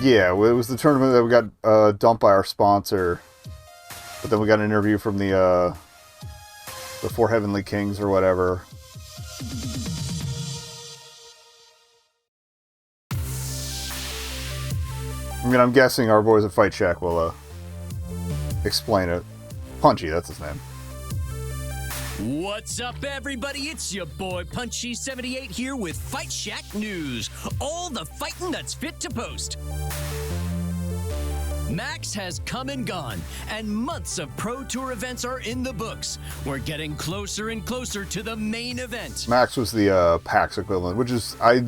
Yeah, it was the tournament that we got dumped by our sponsor. But then we got an interview from the Four Heavenly Kings or whatever. I mean, I'm guessing our boys at Fight Shack will explain it. Punchy, that's his name. What's up, everybody? It's your boy Punchy78 here with Fight Shack News. All the fighting that's fit to post. Max has come and gone, and months of Pro Tour events are in the books. We're getting closer and closer to the main event. Max was the PAX equivalent, which is, I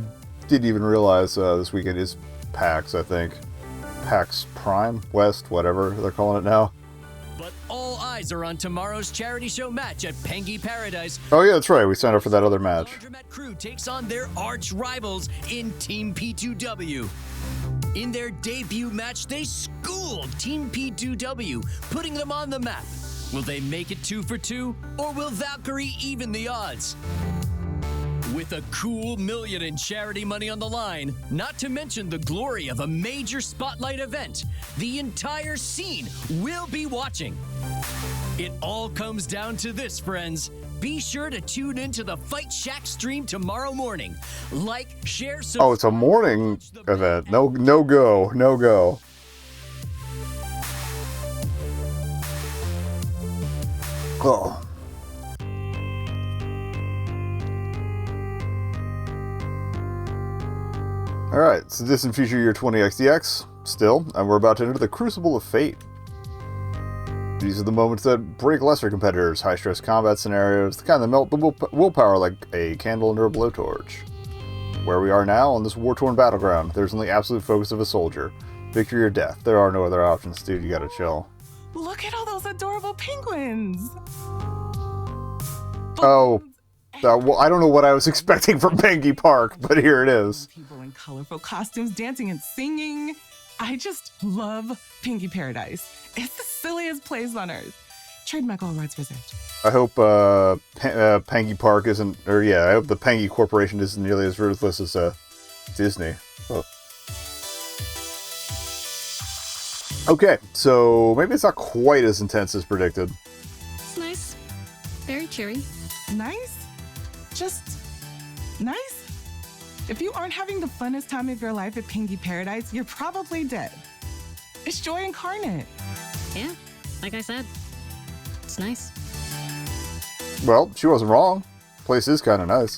didn't even realize this weekend is PAX, I think. PAX Prime, West, whatever they're calling it now. But all eyes are on tomorrow's charity show match at Pengy Paradise. Oh yeah, that's right, we signed up for that other match. Laundromat Crew takes on their arch rivals in Team P2W. In their debut match, they schooled Team P2W, putting them on the map. Will they make it 2 for 2, or will Valkyrie even the odds? With a cool $1 million in charity money on the line, not to mention the glory of a major spotlight event, the entire scene will be watching. It all comes down to this, friends. Be sure to tune into the Fight Shack stream tomorrow morning. Like, share, subscribe. Oh, it's a morning event. No go. Oh. Alright, so this in future year 20XDX, still, and we're about to enter the Crucible of Fate. These are the moments that break lesser competitors, high-stress combat scenarios, the kind that melt the willpower like a candle under a blowtorch. Where we are now, on this war-torn battleground, there's only absolute focus of a soldier. Victory or death. There are no other options, dude. You gotta chill. Look at all those adorable penguins! Oh, well, I don't know what I was expecting from Pengy Park, but here it is. People in colorful costumes dancing and singing. I just love Pengy Paradise. It's the silliest place on earth. Trademark all rights reserved. I hope Pengy Park isn't, or yeah, I hope the Pengy Corporation isn't nearly as ruthless as Disney. Oh. Okay, so maybe it's not quite as intense as predicted. It's nice. Very cheery. Nice? Just nice? If you aren't having the funnest time of your life at Pengy Paradise, you're probably dead. It's joy incarnate. Yeah, like I said, it's nice. Well, she wasn't wrong. The place is kind of nice.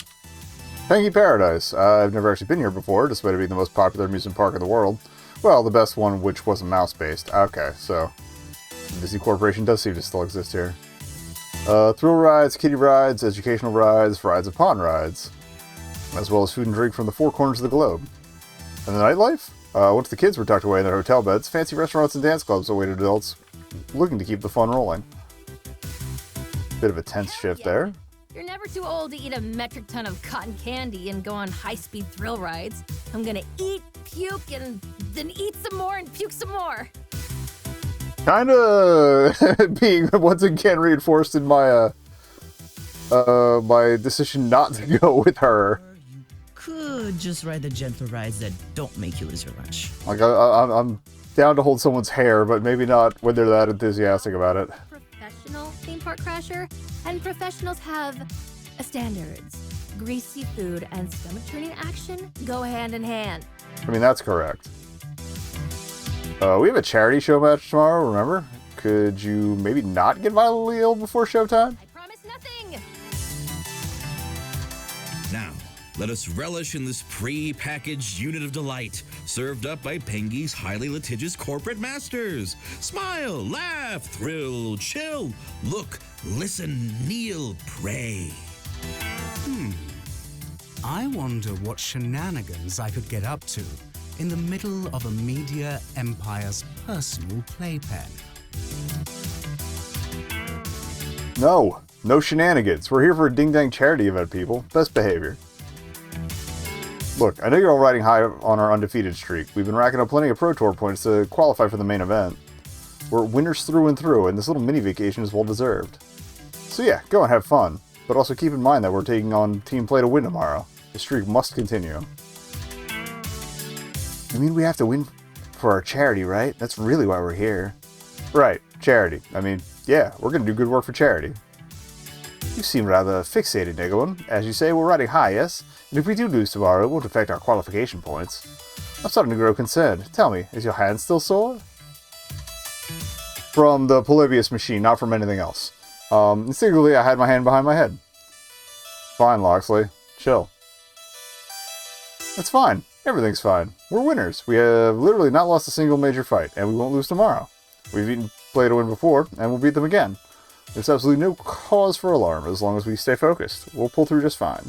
Pengy Paradise. I've never actually been here before, despite it being the most popular amusement park in the world. Well, the best one which wasn't mouse-based. Okay, so the Disney Corporation does seem to still exist here. Thrill rides, kiddie rides, educational rides, rides upon rides, as well as food and drink from the four corners of the globe. And the nightlife? Once the kids were tucked away in their hotel beds, fancy restaurants and dance clubs awaited adults looking to keep the fun rolling. Bit of a tense shift there. You're never too old to eat a metric ton of cotton candy and go on high-speed thrill rides. I'm gonna eat, puke, and then eat some more and puke some more. Kinda being once again reinforced in my my decision not to go with her. You could just ride the gentle rides that don't make you lose your lunch. Like I'm down to hold someone's hair, but maybe not when they're that enthusiastic about it. Professional theme park crasher, and professionals have standards. Greasy food and stomach-turning action go hand in hand. I mean, that's correct. We have a charity show match tomorrow, remember? Could you maybe not get violently ill before showtime? I promise nothing! Now, let us relish in this pre-packaged unit of delight, served up by Pengy's highly litigious corporate masters. Smile, laugh, thrill, chill, look, listen, kneel, pray. I wonder what shenanigans I could get up to in the middle of a media empire's personal playpen. No shenanigans. We're here for a ding-dang charity event, people. Best behavior. Look, I know you're all riding high on our undefeated streak. We've been racking up plenty of Pro Tour points to qualify for the main event. We're winners through and through, and this little mini-vacation is well-deserved. So yeah, go and have fun. But also keep in mind that we're taking on Team Play to win tomorrow. The streak must continue. You mean we have to win for our charity, right? That's really why we're here. Right, charity. I mean, yeah, we're gonna do good work for charity. You seem rather fixated, nekobun. As you say, we're riding high, yes? And if we do lose tomorrow, it won't affect our qualification points. I'm starting to grow concerned. Tell me, is your hand still sore? From the Polybius machine, not from anything else. Instinctively, I had my hand behind my head. Fine, Loxley. Chill. It's fine. Everything's fine. We're winners. We have literally not lost a single major fight, and we won't lose tomorrow. We've even played to win before, and we'll beat them again. There's absolutely no cause for alarm as long as we stay focused. We'll pull through just fine.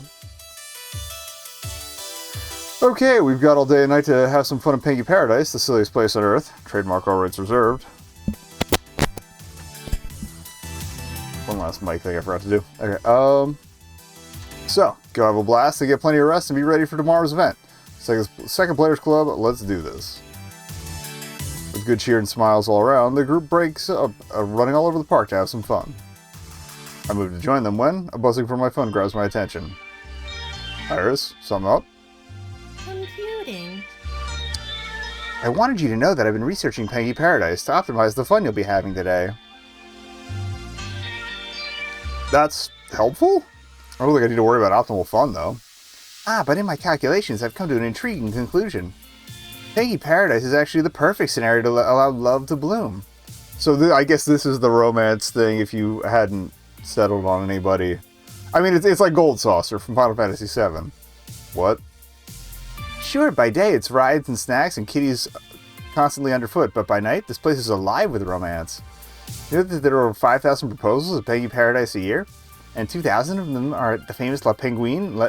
Okay, we've got all day and night to have some fun in Pengy Paradise, the silliest place on Earth. Trademark all rights reserved. One last mic thing I forgot to do. Okay, so, go have a blast and get plenty of rest and be ready for tomorrow's event. Second Players Club, let's do this. With good cheer and smiles all around, the group breaks up, running all over the park to have some fun. I move to join them when a buzzing from my phone grabs my attention. Iris, something up? Computing. I wanted you to know that I've been researching Pengy Paradise to optimize the fun you'll be having today. That's helpful? I don't think I need to worry about optimal fun, though. But in my calculations, I've come to an intriguing conclusion. Pengy Paradise is actually the perfect scenario to allow love to bloom. So I guess this is the romance thing if you hadn't settled on anybody. I mean, it's like Gold Saucer from Final Fantasy VII. What? Sure, by day it's rides and snacks and kitties constantly underfoot, but by night this place is alive with romance. You know that there are over 5,000 proposals at Pengy Paradise a year? And 2,000 of them are at the famous La Penguin,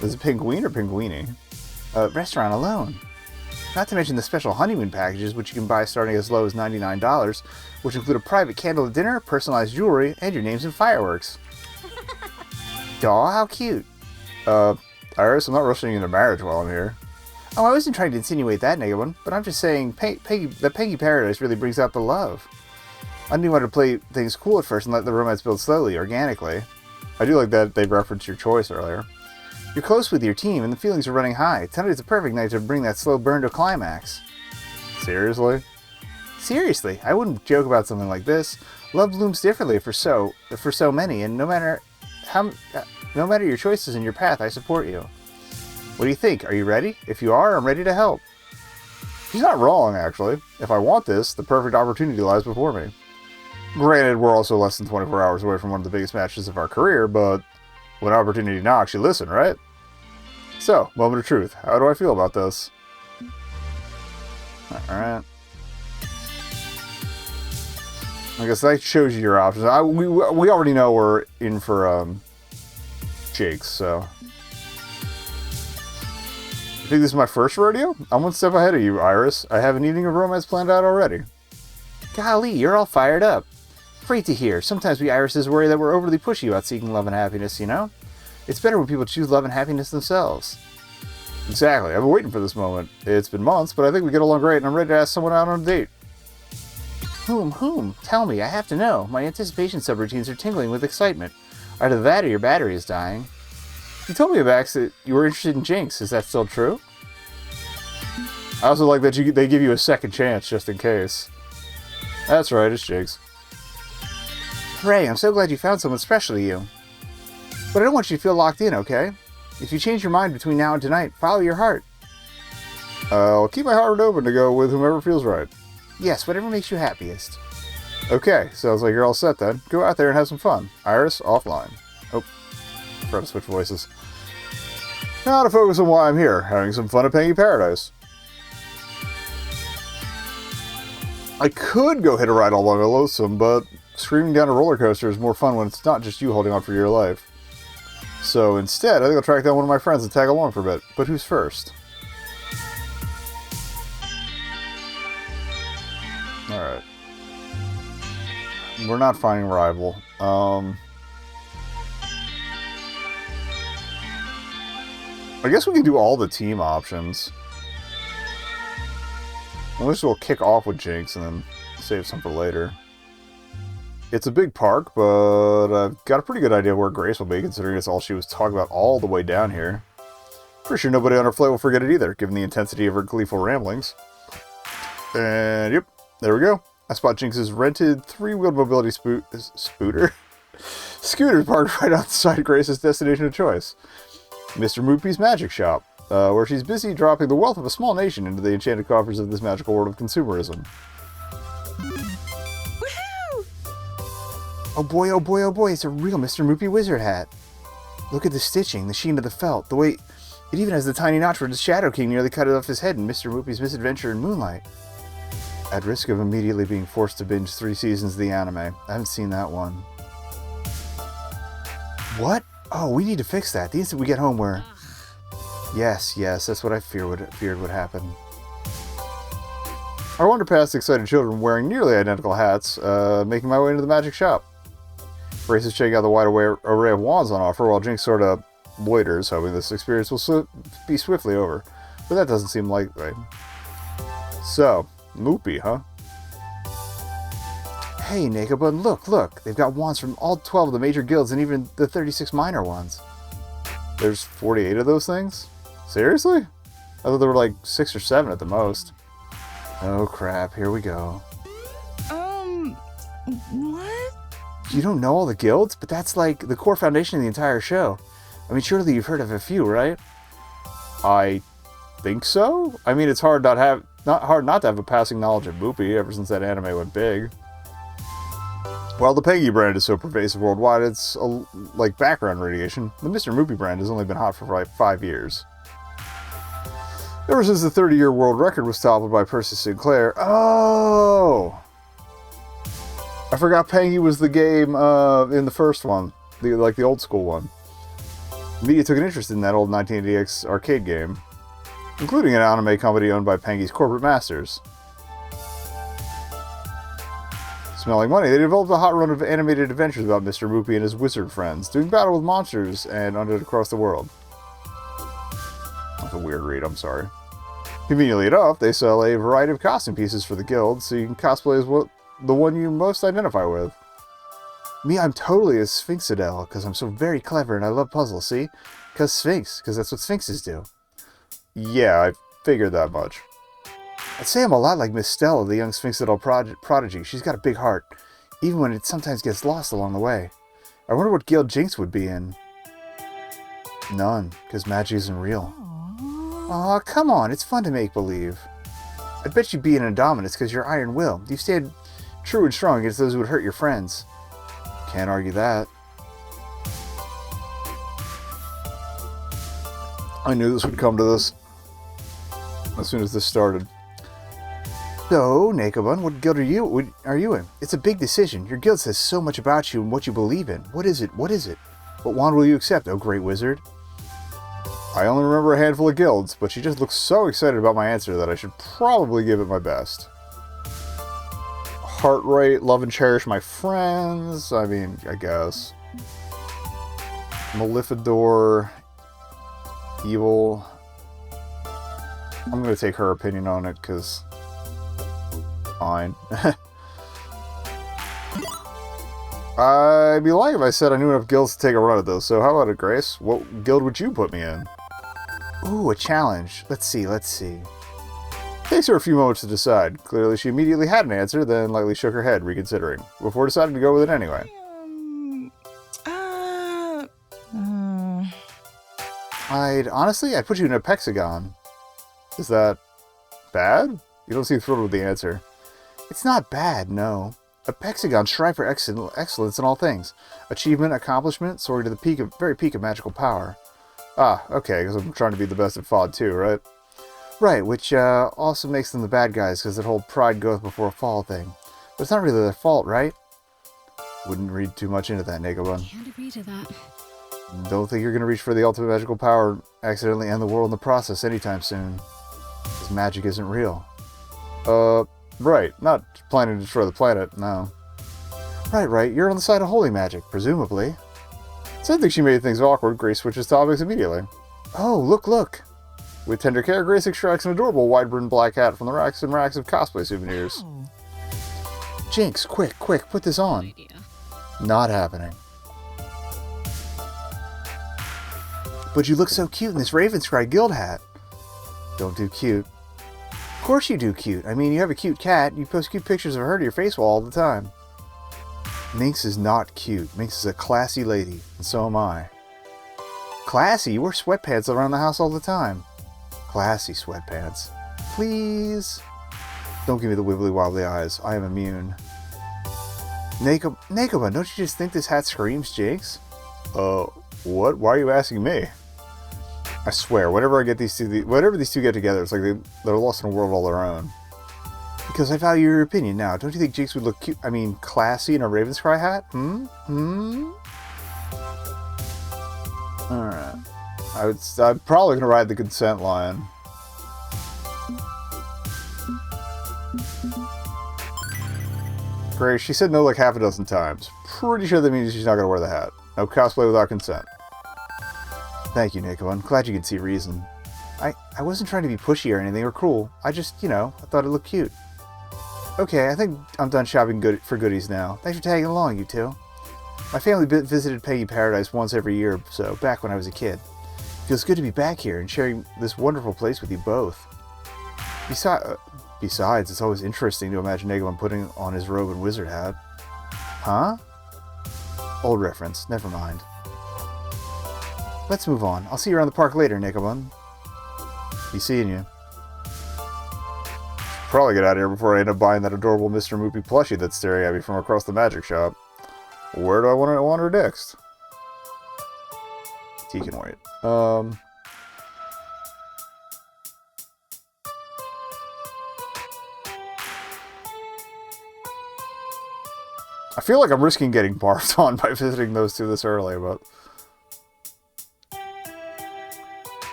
is it Penguin or Pinguini? Restaurant alone. Not to mention the special honeymoon packages, which you can buy starting as low as $99, which include a private candlelit dinner, personalized jewelry, and your names in fireworks. Aw, how cute. Iris, I'm not rushing you into marriage while I'm here. Oh, I wasn't trying to insinuate that, nekobun, but I'm just saying that Pengy Paradise really brings out the love. I knew how to play things cool at first and let the romance build slowly, organically. I do like that they referenced your choice earlier. You're close with your team and the feelings are running high. Tonight is the perfect night to bring that slow burn to a climax. Seriously? Seriously, I wouldn't joke about something like this. Love blooms differently for so many, and no matter your choices in your path, I support you. What do you think? Are you ready? If you are, I'm ready to help. She's not wrong, actually. If I want this, the perfect opportunity lies before me. Granted, we're also less than 24 hours away from one of the biggest matches of our career, but when opportunity knocks, you listen, right? So, moment of truth. How do I feel about this? Alright. I guess that shows you your options. We already know we're in for Jake's, so. You think this is my first rodeo? I'm one step ahead of you, Iris. I have an evening of romance planned out already. Golly, you're all fired up. Great to hear. Sometimes we Irises worry that we're overly pushy about seeking love and happiness, you know? It's better when people choose love and happiness themselves. Exactly. I've been waiting for this moment. It's been months, but I think we get along great, and I'm ready to ask someone out on a date. Whom? Tell me. I have to know. My anticipation subroutines are tingling with excitement. Either that or your battery is dying. You told me, Max, that you were interested in Jinx. Is that still true? I also like that they give you a second chance, just in case. That's right, it's Jinx. Hooray, I'm so glad you found someone special to you. But I don't want you to feel locked in, okay? If you change your mind between now and tonight, follow your heart. I'll keep my heart open to go with whomever feels right. Yes, whatever makes you happiest. Okay, sounds like you're all set then. Go out there and have some fun. Iris, offline. Oh, forgot to switch voices. Now to focus on why I'm here, having some fun at Pengy Paradise. I could go hit a ride along a loathsome, but screaming down a roller coaster is more fun when it's not just you holding on for your life. So instead, I think I'll track down one of my friends and tag along for a bit. But who's first? Alright. We're not finding rival. I guess we can do all the team options. Unless we'll kick off with Jinx and then save some for later. It's a big park, but I've got a pretty good idea where Grace will be, considering it's all she was talking about all the way down here. Pretty sure nobody on her flight will forget it either, given the intensity of her gleeful ramblings. And yep, there we go. I spot Jinx's rented 3-wheeled mobility scooter parked right outside Grace's destination of choice, Mr. Moopy's magic shop, where she's busy dropping the wealth of a small nation into the enchanted coffers of this magical world of consumerism. Woohoo! Oh boy, it's a real Mr. Moopy wizard hat. Look at the stitching, the sheen of the felt, the way it even has the tiny notch where the Shadow King nearly cut it off his head in Mr. Moopy's misadventure in Moonlight. At risk of immediately being forced to binge 3 seasons of the anime. I haven't seen that one. What? Oh, we need to fix that. The instant we get home, we're... Yes, that's what I feared would happen. I wander past excited children wearing nearly identical hats, making my way into the magic shop. Grace is checking out the wide array of wands on offer, while Jinx sort of loiters, hoping this experience will be swiftly over. But that doesn't seem likely. So... Moopy, huh? Hey, nekobun, look! They've got wands from all 12 of the major guilds and even the 36 minor ones. There's 48 of those things? Seriously? I thought there were like 6 or 7 at the most. Oh crap, here we go. What? You don't know all the guilds? But that's like the core foundation of the entire show. I mean, surely you've heard of a few, right? I think so? I mean, it's hard not to have a passing knowledge of Moopy ever since that anime went big. While the Peggy brand is so pervasive worldwide, it's like background radiation. The Mr. Moopy brand has only been hot for like 5 years. Ever since the 30-year world record was toppled by Percy Sinclair. Oh! I forgot Peggy was the game in the first one, the old school one. Media took an interest in that old 1980X arcade game, including an anime company owned by Pengy's corporate masters. Smelling money, they developed a hot run of animated adventures about Mr. Moopy and his wizard friends, doing battle with monsters and undead across the world. That's a weird read, I'm sorry. Conveniently enough, they sell a variety of costume pieces for the guild, so you can cosplay as the one you most identify with. Me, I'm totally a Sphinxidel, because I'm so very clever and I love puzzles, see? Because Sphinx, because that's what Sphinxes do. Yeah, I figured that much. I'd say I'm a lot like Miss Stella, the young Sphinxidel prodigy. She's got a big heart, even when it sometimes gets lost along the way. I wonder what guild Jinx would be in. None, because magic isn't real. Aw, come on, it's fun to make believe. I bet you'd be an Indominus because you're iron will. You stand true and strong against those who would hurt your friends. Can't argue that. I knew this would come to this as soon as this started. So, nekobun, what guild are you in? It's a big decision. Your guild says so much about you and what you believe in. What is it? What wand will you accept, oh great wizard? I only remember a handful of guilds, but she just looks so excited about my answer that I should probably give it my best. Heart rate, love and cherish my friends. I mean, I guess. Maleficador. Evil. I'm going to take her opinion on it, because... Fine. I'd be lying if I said I knew enough guilds to take a run at those, so how about it, Grace? What guild would you put me in? Ooh, a challenge. Let's see. Takes her a few moments to decide. Clearly she immediately had an answer, then lightly shook her head, reconsidering, before deciding to go with it anyway. I'd put you in a Pexagon. Is that bad? You don't seem thrilled with the answer. It's not bad, no. A Pexagon strive for excellence in all things. Achievement, accomplishment, soaring to the very peak of magical power. Ah, okay, because I'm trying to be the best at FOD too, right? Right, which also makes them the bad guys, because that whole pride goeth before a fall thing. But it's not really their fault, right? Wouldn't read too much into that, nekobun. Can't agree to that. Don't think you're going to reach for the ultimate magical power and accidentally end the world in the process anytime soon. Because magic isn't real. Right. Not planning to destroy the planet, no. Right. You're on the side of holy magic, presumably. So I think she made things awkward. Grace switches topics immediately. Oh, look. With tender care, Grace extracts an adorable wide-brimmed black hat from the racks and racks of cosplay souvenirs. Wow. Jinx, quick, put this on. Good idea. Not happening. But you look so cute in this Ravenscry guild hat. Don't do cute. course you do, cute. I mean, you have a cute cat. You post cute pictures of her to your face wall all the time. Minx is not cute. Minx is a classy lady, and so am I. Classy? You wear sweatpants around the house all the time. Classy sweatpants. Please. Don't give me the wibbly wobbly eyes. I am immune. Nekobun, don't you just think this hat screams Jinx? What? Why are you asking me? I swear, whenever these two get together, it's like they're lost in a world all their own. Because I value your opinion now. Don't you think Jinx would look cute? I mean, classy in a Raven's Cry hat? Alright. I'm probably gonna ride the consent line. Great, she said no like half a dozen times. Pretty sure that means she's not gonna wear the hat. No cosplay without consent. Thank you, Nico. I'm glad you can see reason. I wasn't trying to be pushy or anything or cruel. I just, you know, I thought it looked cute. Okay, I think I'm done shopping for goodies now. Thanks for tagging along, you two. My family visited Peggy Paradise once every year or so, back when I was a kid. It feels good to be back here and sharing this wonderful place with you both. Besides, it's always interesting to imagine Nekobun putting on his robe and wizard hat. Huh? Old reference, never mind. Let's move on. I'll see you around the park later, Nekobun. Be seeing you. Probably get out of here before I end up buying that adorable Mr. Moopy plushie that's staring at me from across the magic shop. Where do I want to wander next? He can wait. I feel like I'm risking getting barfed on by visiting those two this early, but...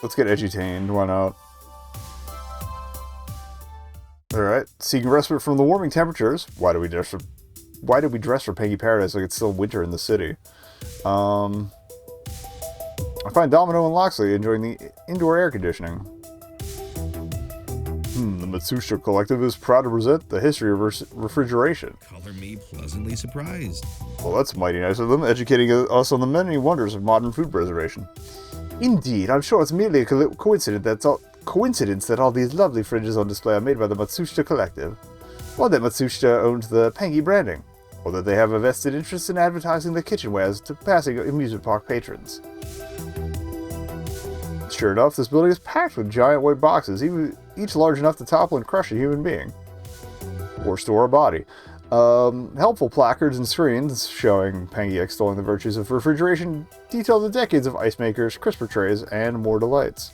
Let's get edutained, why not? Alright, seeking respite from the warming temperatures. Why do we dress for Peggy Paradise like it's still winter in the city? I find Domino and Loxley enjoying the indoor air conditioning. The Matsushita Collective is proud to present the history of refrigeration. Color me pleasantly surprised. Well, that's mighty nice of them, educating us on the many wonders of modern food preservation. Indeed, I'm sure it's merely a coincidence that all these lovely fridges on display are made by the Matsushita Collective, or that Matsushita owns the Pengi branding, or that they have a vested interest in advertising their kitchenwares to passing amusement park patrons. Sure enough, this building is packed with giant white boxes, each large enough to topple and crush a human being. Or store a body. Helpful placards and screens showing Pengi extolling the virtues of refrigeration detail the decades of ice makers, crisper trays, and more delights.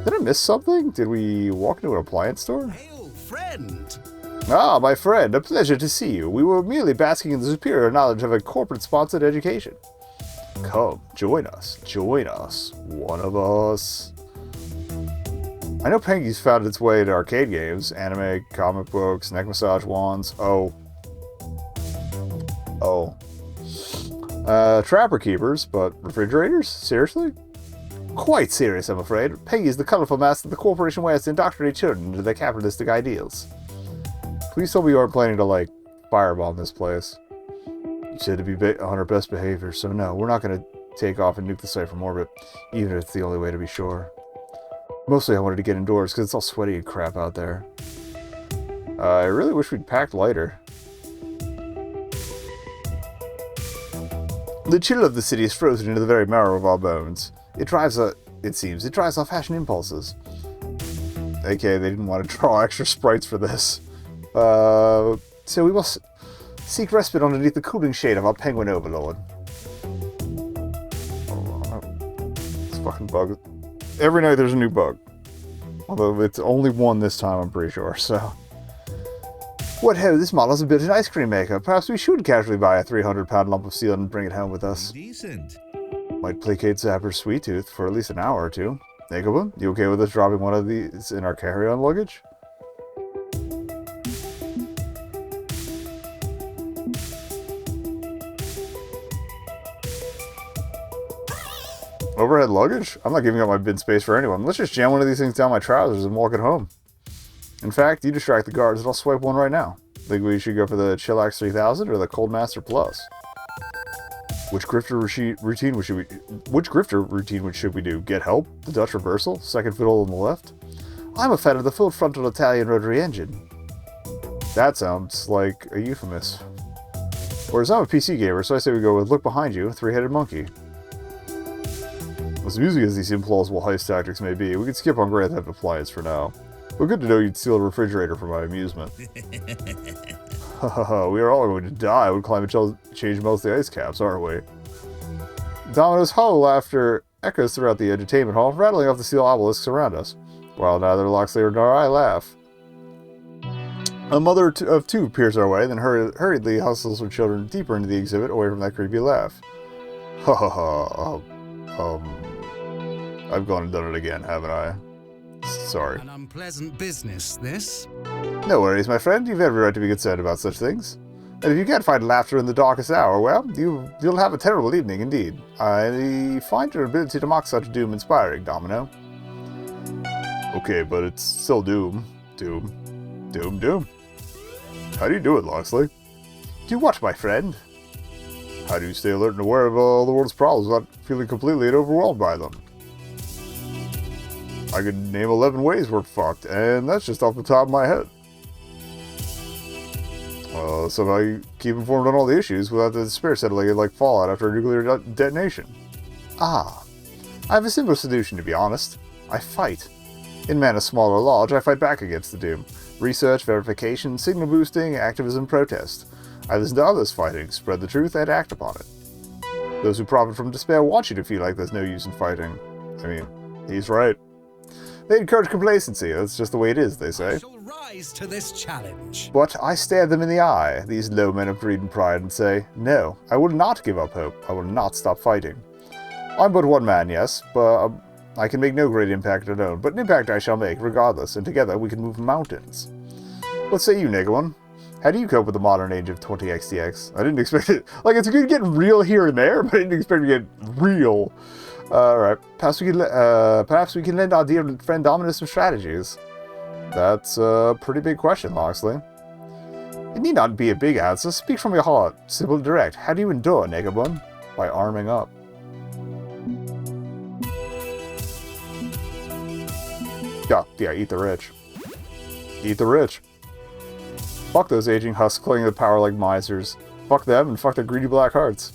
Did I miss something? Did we walk into an appliance store? Hail, friend! Ah, my friend, a pleasure to see you. We were merely basking in the superior knowledge of a corporate-sponsored education. Come, join us. Join us. One of us. I know Pengi's found its way to arcade games, anime, comic books, neck massage wands. Trapper keepers, but refrigerators? Seriously? Quite serious, I'm afraid. Pengi is the colorful mask that the corporation wears to indoctrinate children into their capitalistic ideals. Please tell me you aren't planning to, like, firebomb this place. You said to be on our best behavior, so no, we're not going to take off and nuke the site from orbit, even if it's the only way to be sure. Mostly I wanted to get indoors because it's all sweaty and crap out there. I really wish we'd packed lighter. The chill of the city is frozen into the very marrow of our bones. It drives our fashion impulses. Okay, they didn't want to draw extra sprites for this. So we must seek respite underneath the cooling shade of our penguin overlord. This fucking bug. Every night there's a new bug. Although it's only one this time, I'm pretty sure, so... What ho, this model's a bit of an ice cream maker. Perhaps we should casually buy a 300-pound lump of steel and bring it home with us. Decent. Might placate Zapper's sweet tooth for at least an hour or two. Nekobun, you okay with us dropping one of these in our carry-on luggage? Overhead luggage? I'm not giving up my bin space for anyone. Let's just jam one of these things down my trousers and walk it home. In fact, you distract the guards and I'll swipe one right now. Think we should go for the Chillax 3000 or the Cold Master Plus? Which grifter routine should we do? Get help? The Dutch reversal? Second fiddle on the left? I'm a fan of the full frontal Italian rotary engine. That sounds like a euphemism. Whereas I'm a PC gamer, so I say we go with look behind you, three-headed monkey. As amusing as these implausible heist tactics may be, we can skip on Grand Theft Appliance for now. But good to know you'd steal a refrigerator for my amusement. Hahaha, we are all going to die when climate change melts the ice caps, aren't we? Domino's hollow laughter echoes throughout the entertainment hall, rattling off the steel obelisks around us, while neither Lockslayer nor I laugh. A mother of two peers our way, then hurriedly hustles her children deeper into the exhibit, away from that creepy laugh. Ha ha ha, I've gone and done it again, haven't I? Sorry. An unpleasant business, this. No worries, my friend. You've every right to be concerned about such things. And if you can't find laughter in the darkest hour, well, you'll have a terrible evening indeed. I find your ability to mock such doom inspiring, Domino. Okay, but it's still doom. Doom. How do you do it, Loxley? Do what, my friend? How do you stay alert and aware of all the world's problems without feeling completely overwhelmed by them? I could name 11 ways we're fucked, and that's just off the top of my head. Somehow you keep informed on all the issues without the despair settling in like fallout after a nuclear detonation. Ah, I have a simple solution, to be honest. I fight. In man of smaller lodge, I fight back against the doom. Research, verification, signal boosting, activism, protest. I listen to others fighting, spread the truth, and act upon it. Those who profit from despair want you to feel like there's no use in fighting. I mean, he's right. They encourage complacency. That's just the way it is, they say. I shall rise to this challenge. But I stare them in the eye, these low men of greed and pride, and say, no, I will not give up hope. I will not stop fighting. I'm but one man, yes, but I can make no great impact alone, but an impact I shall make, regardless, and together we can move mountains. What say you, nekobun? How do you cope with the modern age of 20xdx? I didn't expect it. Like, it's good to get real here and there, but I didn't expect to get real. Alright, perhaps we can lend our dear friend Domino some strategies. That's a pretty big question, Loxley. It need not be a big answer. Speak from your heart. Simple and direct. How do you endure, nekobun? By arming up. Yeah, eat the rich. Eat the rich. Fuck those aging husks clinging to power like misers. Fuck them and fuck their greedy black hearts.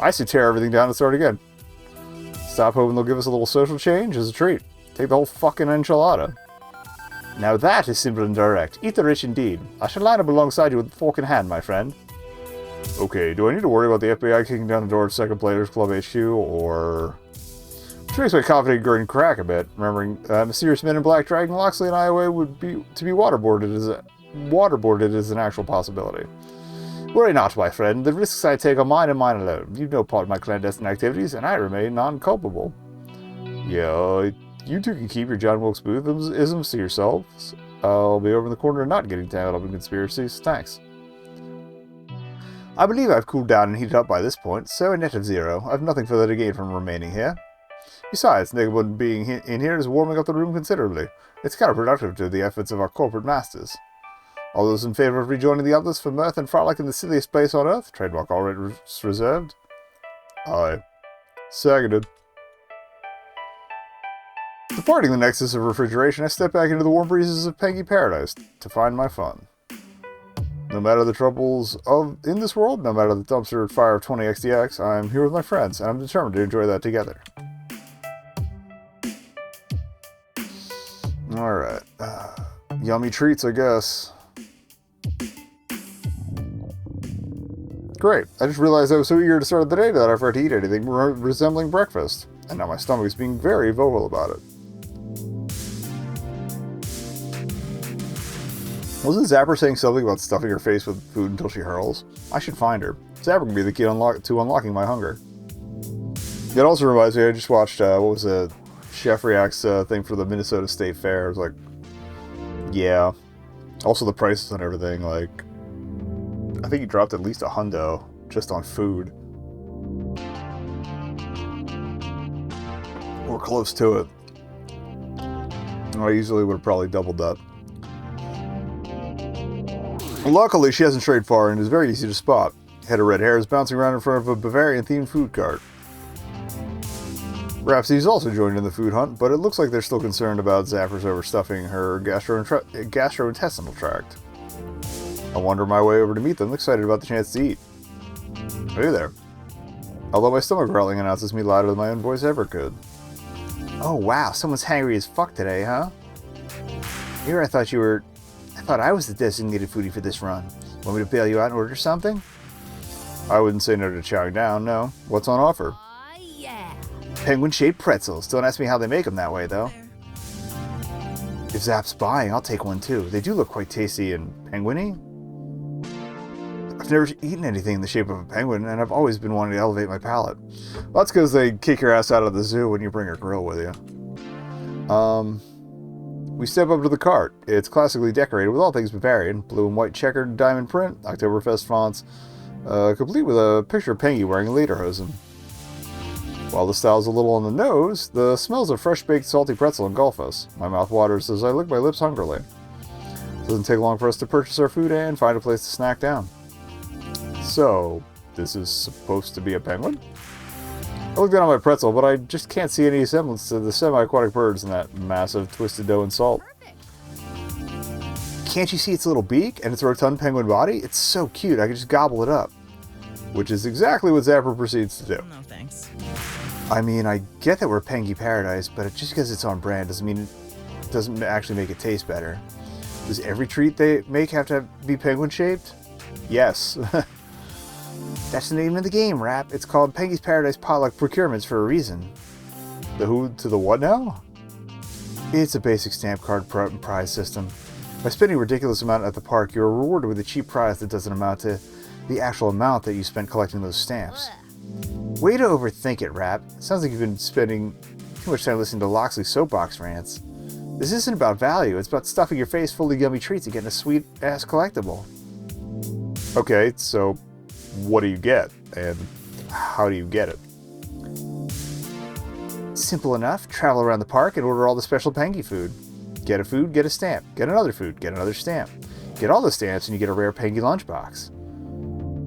I should tear everything down and start again. Stop hoping they'll give us a little social change as a treat. Take the whole fucking enchilada. Now that is simple and direct. Eat the rich indeed. I shall line up alongside you with fork in hand, my friend. Okay, do I need to worry about the FBI kicking down the door of Second Players Club HQ, or... Which makes my confident grin crack a bit, remembering mysterious men in black dragging Loxley and I away would be to be waterboarded as an actual possibility. Worry not, my friend. The risks I take are mine and mine alone. You've no part in my clandestine activities, and I remain non-culpable. Yeah, you two can keep your John Wilkes Booth-isms to yourselves. I'll be over in the corner and not getting tangled up in conspiracies. Thanks. I believe I've cooled down and heated up by this point, so a net of 0. I've nothing further to gain from remaining here. Besides, nekobun being in here is warming up the room considerably. It's counterproductive to the efforts of our corporate masters. All those in favor of rejoining the others for mirth and frolic in the silliest place on earth, trademark already reserved. Aye. Seconded. Departing the nexus of refrigeration, I step back into the warm breezes of Pengy Paradise to find my fun. No matter the troubles in this world, no matter the dumpster fire of 20xdx, I'm here with my friends, and I'm determined to enjoy that together. Alright. Yummy treats, I guess. Great. I just realized I was so eager to start the day that I forgot to eat anything resembling breakfast. And now my stomach is being very vocal about it. Wasn't Zapper saying something about stuffing her face with food until she hurls? I should find her. Zapper can be the key to unlocking my hunger. It also reminds me, I just watched, what was it? Chef React's thing for the Minnesota State Fair. I was like, yeah. Also the prices on everything, like, I think he dropped at least $100 just on food. Or close to it. I usually would have probably doubled that. Luckily, she hasn't strayed far and is very easy to spot. Head of red hair is bouncing around in front of a Bavarian-themed food cart. Rhapsody's also joined in the food hunt, but it looks like they're still concerned about Zapper's overstuffing her gastrointestinal tract. I wander my way over to meet them, excited about the chance to eat. Hey there. Although my stomach growling announces me louder than my own voice ever could. Oh wow, someone's hangry as fuck today, huh? Here I thought I was the designated foodie for this run. Want me to bail you out and order something? I wouldn't say no to chowing down, no. What's on offer? Yeah. Penguin-shaped pretzels. Don't ask me how they make them that way, though. If Zap's buying, I'll take one too. They do look quite tasty and penguin-y. I've never eaten anything in the shape of a penguin, and I've always been wanting to elevate my palate. Well, that's because they kick your ass out of the zoo when you bring a grill with you. We step up to the cart. It's classically decorated with all things Bavarian, blue and white checkered diamond print, Oktoberfest fonts, complete with a picture of Pengy wearing lederhosen. While the style's a little on the nose, the smells of fresh-baked salty pretzel engulf us. My mouth waters as I lick my lips hungrily. It doesn't take long for us to purchase our food and find a place to snack down. So, this is supposed to be a penguin? I look down at my pretzel, but I just can't see any semblance to the semi-aquatic birds in that massive twisted dough and salt. Can't you see its little beak and its rotund penguin body? It's so cute, I could just gobble it up. Which is exactly what Zapper proceeds to do. No thanks. I mean, I get that we're Pengy Paradise, but just because it's on brand doesn't mean it doesn't actually make it taste better. Does every treat they make have to be penguin-shaped? Yes. That's the name of the game, Rap. It's called Pengy's Paradise Potluck Procurements for a reason. The who to the what now? It's a basic stamp card prize system. By spending a ridiculous amount at the park, you're rewarded with a cheap prize that doesn't amount to the actual amount that you spent collecting those stamps. Way to overthink it, Rap. Sounds like you've been spending too much time listening to Loxley's soapbox rants. This isn't about value, it's about stuffing your face full of yummy treats and getting a sweet-ass collectible. Okay, so what do you get, and how do you get it? Simple enough. Travel around the park and order all the special Pengy food. Get a food, get a stamp. Get another food, get another stamp. Get all the stamps and you get a rare Pengy lunchbox.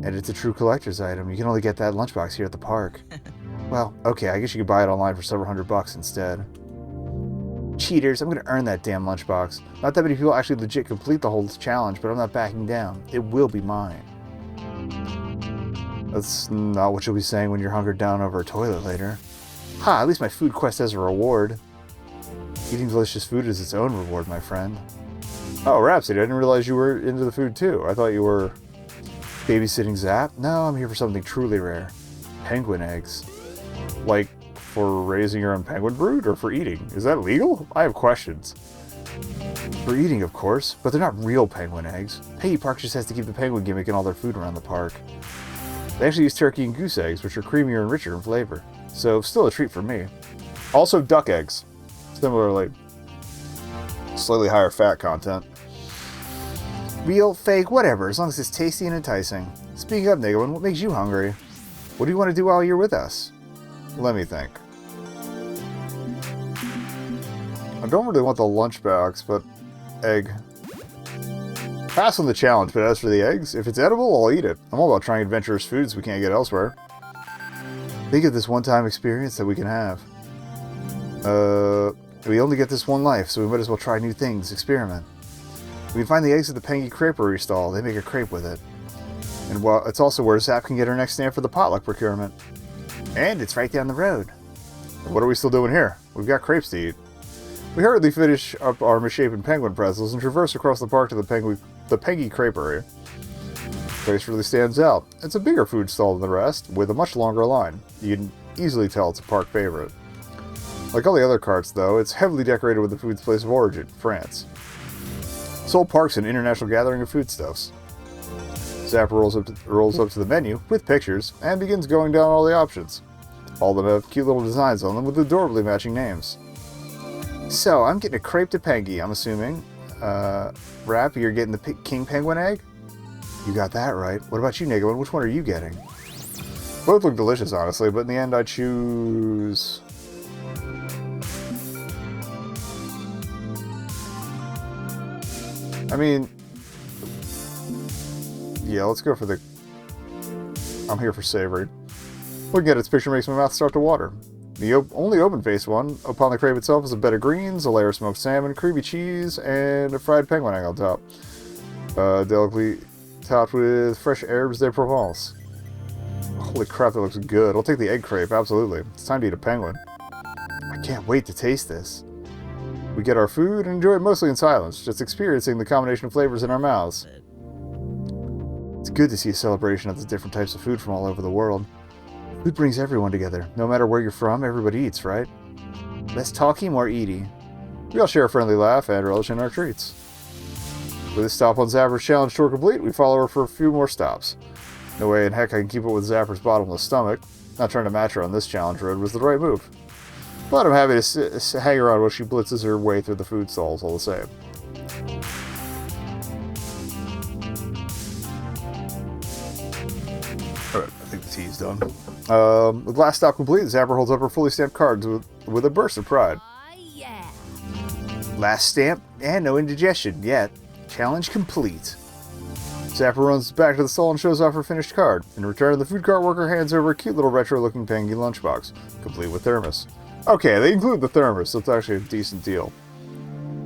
And it's a true collector's item. You can only get that lunchbox here at the park. Well, okay, I guess you could buy it online for several $100 instead. Cheaters, I'm gonna earn that damn lunchbox. Not that many people actually legit complete the whole challenge, but I'm not backing down. It will be mine. That's not what you'll be saying when you're hungered down over a toilet later. Ha, at least my food quest has a reward. Eating delicious food is its own reward, my friend. Oh, Rhapsody, I didn't realize you were into the food too. I thought you were babysitting Zap. No, I'm here for something truly rare. Penguin eggs. Like, for raising your own penguin brood, or for eating? Is that legal? I have questions. For eating, of course, but they're not real penguin eggs. Pengy Park just has to keep the penguin gimmick in all their food around the park. They actually use turkey and goose eggs, which are creamier and richer in flavor. So, still a treat for me. Also, duck eggs. Similarly, slightly higher fat content. Real, fake, whatever, as long as it's tasty and enticing. Speaking of, Nekobun, what makes you hungry? What do you want to do while you're with us? Let me think. I don't really want the lunchbox, but egg. Pass on the challenge, but as for the eggs, if it's edible, I'll eat it. I'm all about trying adventurous foods we can't get elsewhere. Think of this one-time experience that we can have. We only get this one life, so we might as well try new things, experiment. We can find the eggs at the Pengy Creperie stall. They make a crepe with it. And well, it's also where Zap can get her next stamp for the potluck procurement. And it's right down the road. And what are we still doing here? We've got crepes to eat. We hurriedly finish up our misshapen penguin pretzels and traverse across the park to the Pengy Creperie. The place really stands out. It's a bigger food stall than the rest, with a much longer line. You can easily tell it's a park favorite. Like all the other carts, though, it's heavily decorated with the food's place of origin, France. This whole park's an international gathering of foodstuffs. Zap rolls up to the menu with pictures and begins going down all the options. All of them have cute little designs on them with adorably matching names. So, I'm getting a crepe to Pengy, I'm assuming. Rap, you're getting the king penguin egg? You got that right. What about you, Nekobun? Which one are you getting? Both look delicious, honestly, but in the end I choose... I mean... Yeah, let's go for the... I'm here for savory. Looking at its picture makes my mouth start to water. The only open-faced one upon the crepe itself is a bed of greens, a layer of smoked salmon, creamy cheese, and a fried penguin egg on top. Delicately topped with fresh herbes de Provence. Holy crap, that looks good. I'll take the egg crepe, absolutely. It's time to eat a penguin. I can't wait to taste this. We get our food and enjoy it mostly in silence, just experiencing the combination of flavors in our mouths. It's good to see a celebration of the different types of food from all over the world. Food brings everyone together. No matter where you're from, everybody eats, right? Less talky, more eaty. We all share a friendly laugh and relish in our treats. With this stop on Zapper's challenge tour complete, we follow her for a few more stops. No way in heck I can keep up with Zapper's bottomless stomach. Not trying to match her on this challenge road was the right move. But I'm happy to hang around while she blitzes her way through the food stalls all the same. Alright, I think the tea's done. With last stop complete, Zapper holds up her fully stamped cards with a burst of pride. Yeah. Last stamp, and no indigestion yet. Challenge complete. Zapper runs back to the stall and shows off her finished card. In return, the food cart worker hands over a cute little retro-looking Pengy lunchbox, complete with thermos. Okay, they include the thermos, so it's actually a decent deal.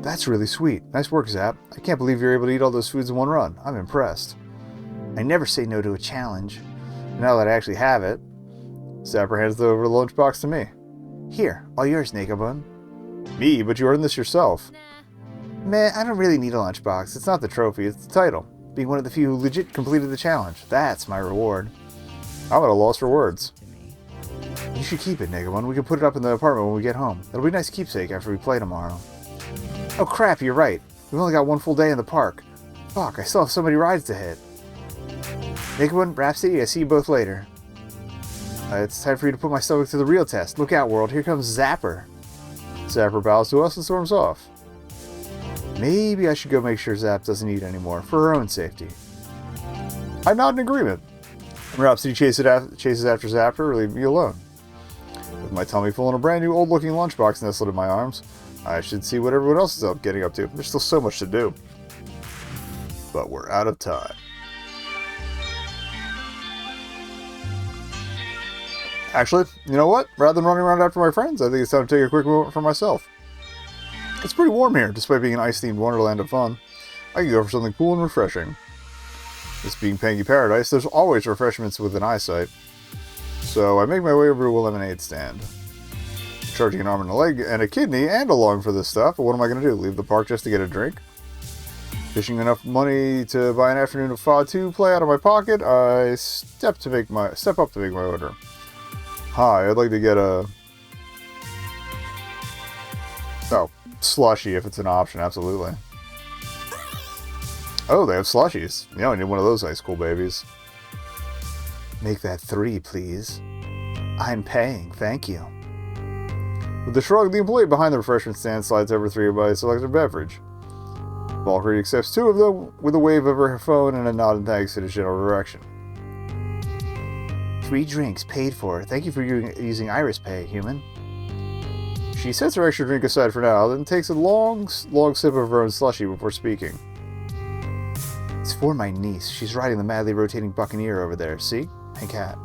That's really sweet. Nice work, Zap. I can't believe you're able to eat all those foods in one run. I'm impressed. I never say no to a challenge. Now that I actually have it, Zapper hands over the lunchbox to me. Here, all yours, nekobun. Me? But you earned this yourself. Nah. Meh, I don't really need a lunchbox. It's not the trophy, it's the title. Being one of the few who legit completed the challenge. That's my reward. I'm at a loss for words. You should keep it, nekobun. We can put it up in the apartment when we get home. It'll be a nice keepsake after we play tomorrow. Oh crap, you're right. We've only got one full day in the park. Fuck, I still have so many rides to hit. nekobun, Rhapsody, I see you both later. It's time for you to put my stomach to the real test. Look out, world. Here comes Zapper. Zapper bows to us and storms off. Maybe I should go make sure Zap doesn't eat anymore, for her own safety. I nod in agreement. Rhapsody chases after Zapper, leaving me alone. With my tummy full and a brand new old-looking lunchbox nestled in my arms, I should see what everyone else is getting up to. There's still so much to do. But we're out of time. Actually, you know what? Rather than running around after my friends, I think it's time to take a quick moment for myself. It's pretty warm here, despite being an ice-themed wonderland of fun. I can go for something cool and refreshing. This being Pengy Paradise, there's always refreshments within eyesight. So I make my way over to a lemonade stand. Charging an arm and a leg and a kidney and a lung for this stuff, but what am I going to do? Leave the park just to get a drink? Fishing enough money to buy an afternoon of FOD 2 play out of my pocket, I step up to make my order. Hi, I'd like to get a... Oh, slushy if it's an option, absolutely. Oh, they have slushies. Yeah, I need one of those ice cool babies. Make that 3, please. I'm paying, thank you. With a shrug, the employee behind the refreshment stand slides over 3 of my selected beverage. Valkyrie accepts 2 of them with a wave of her phone and a nod and thanks in his general direction. 3 drinks paid for. Thank you for using Iris Pay, human. She sets her extra drink aside for now, then takes a long sip of her own slushy before speaking. It's for my niece. She's riding the madly rotating Buccaneer over there. See? Pink hat.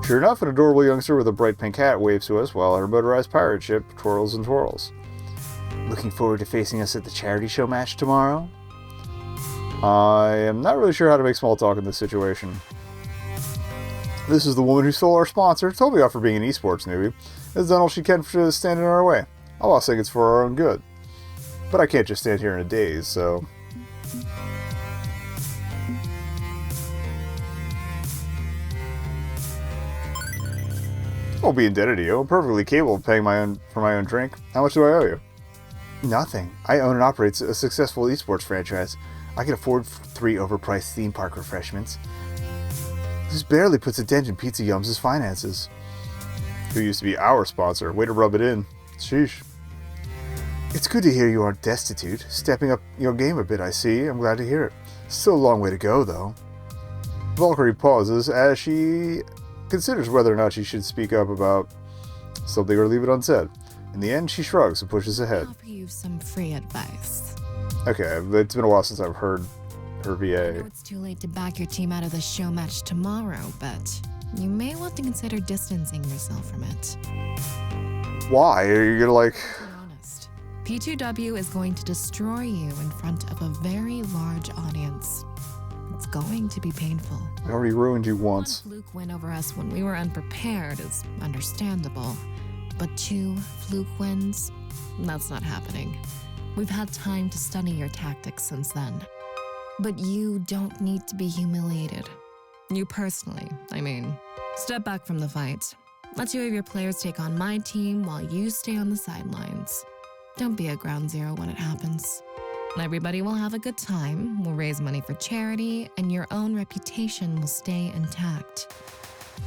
Sure enough, an adorable youngster with a bright pink hat waves to us while her motorized pirate ship twirls and twirls. Looking forward to facing us at the charity show match tomorrow? I am not really sure how to make small talk in this situation. This is the woman who stole our sponsor, told me off for being an esports newbie, has done all she can to stand in our way. I'll also think it's for our own good. But I can't just stand here in a daze, so... I won't be indebted to you. I'm perfectly capable of paying for my own drink. How much do I owe you? Nothing. I own and operate a successful esports franchise. I can afford 3 overpriced theme park refreshments. This barely puts a dent in Pizza Yums' finances. Who used to be our sponsor? Way to rub it in. Sheesh. It's good to hear you aren't destitute. Stepping up your game a bit, I see. I'm glad to hear it. Still a long way to go, though. Valkyrie pauses as she considers whether or not she should speak up about something or leave it unsaid. In the end, she shrugs and pushes ahead. I'll offer you some free advice. Okay, it's been a while since I've heard her I VA. know it's too late to back your team out of the show match tomorrow, but you may want to consider distancing yourself from it. Why? Are you gonna like... To be honest, P2W is going to destroy you in front of a very large audience. It's going to be painful. I already ruined you once. One fluke win over us when we were unprepared is understandable. But 2 fluke wins? That's not happening. We've had time to study your tactics since then. But you don't need to be humiliated. You personally, I mean. Step back from the fight. Let 2 of your players take on my team while you stay on the sidelines. Don't be a ground zero when it happens. Everybody will have a good time, we'll raise money for charity, and your own reputation will stay intact.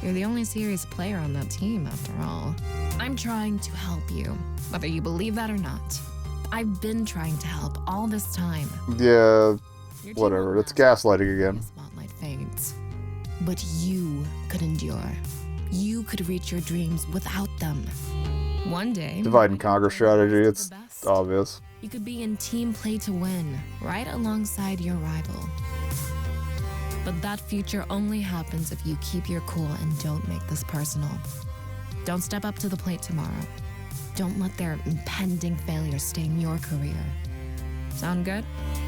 You're the only serious player on that team, after all. I'm trying to help you, whether you believe that or not. I've been trying to help all this time. Yeah, Your team whatever. will It's last gaslighting when again. the spotlight fades. But you could endure. You could reach your dreams without them. One day, Divide and conquer strategy. the It's best. obvious. You could be in team play to win, right alongside your rival. But that future only happens if you keep your cool and don't make this personal. Don't step up to the plate tomorrow. Don't let their impending failure stain your career. Sound good?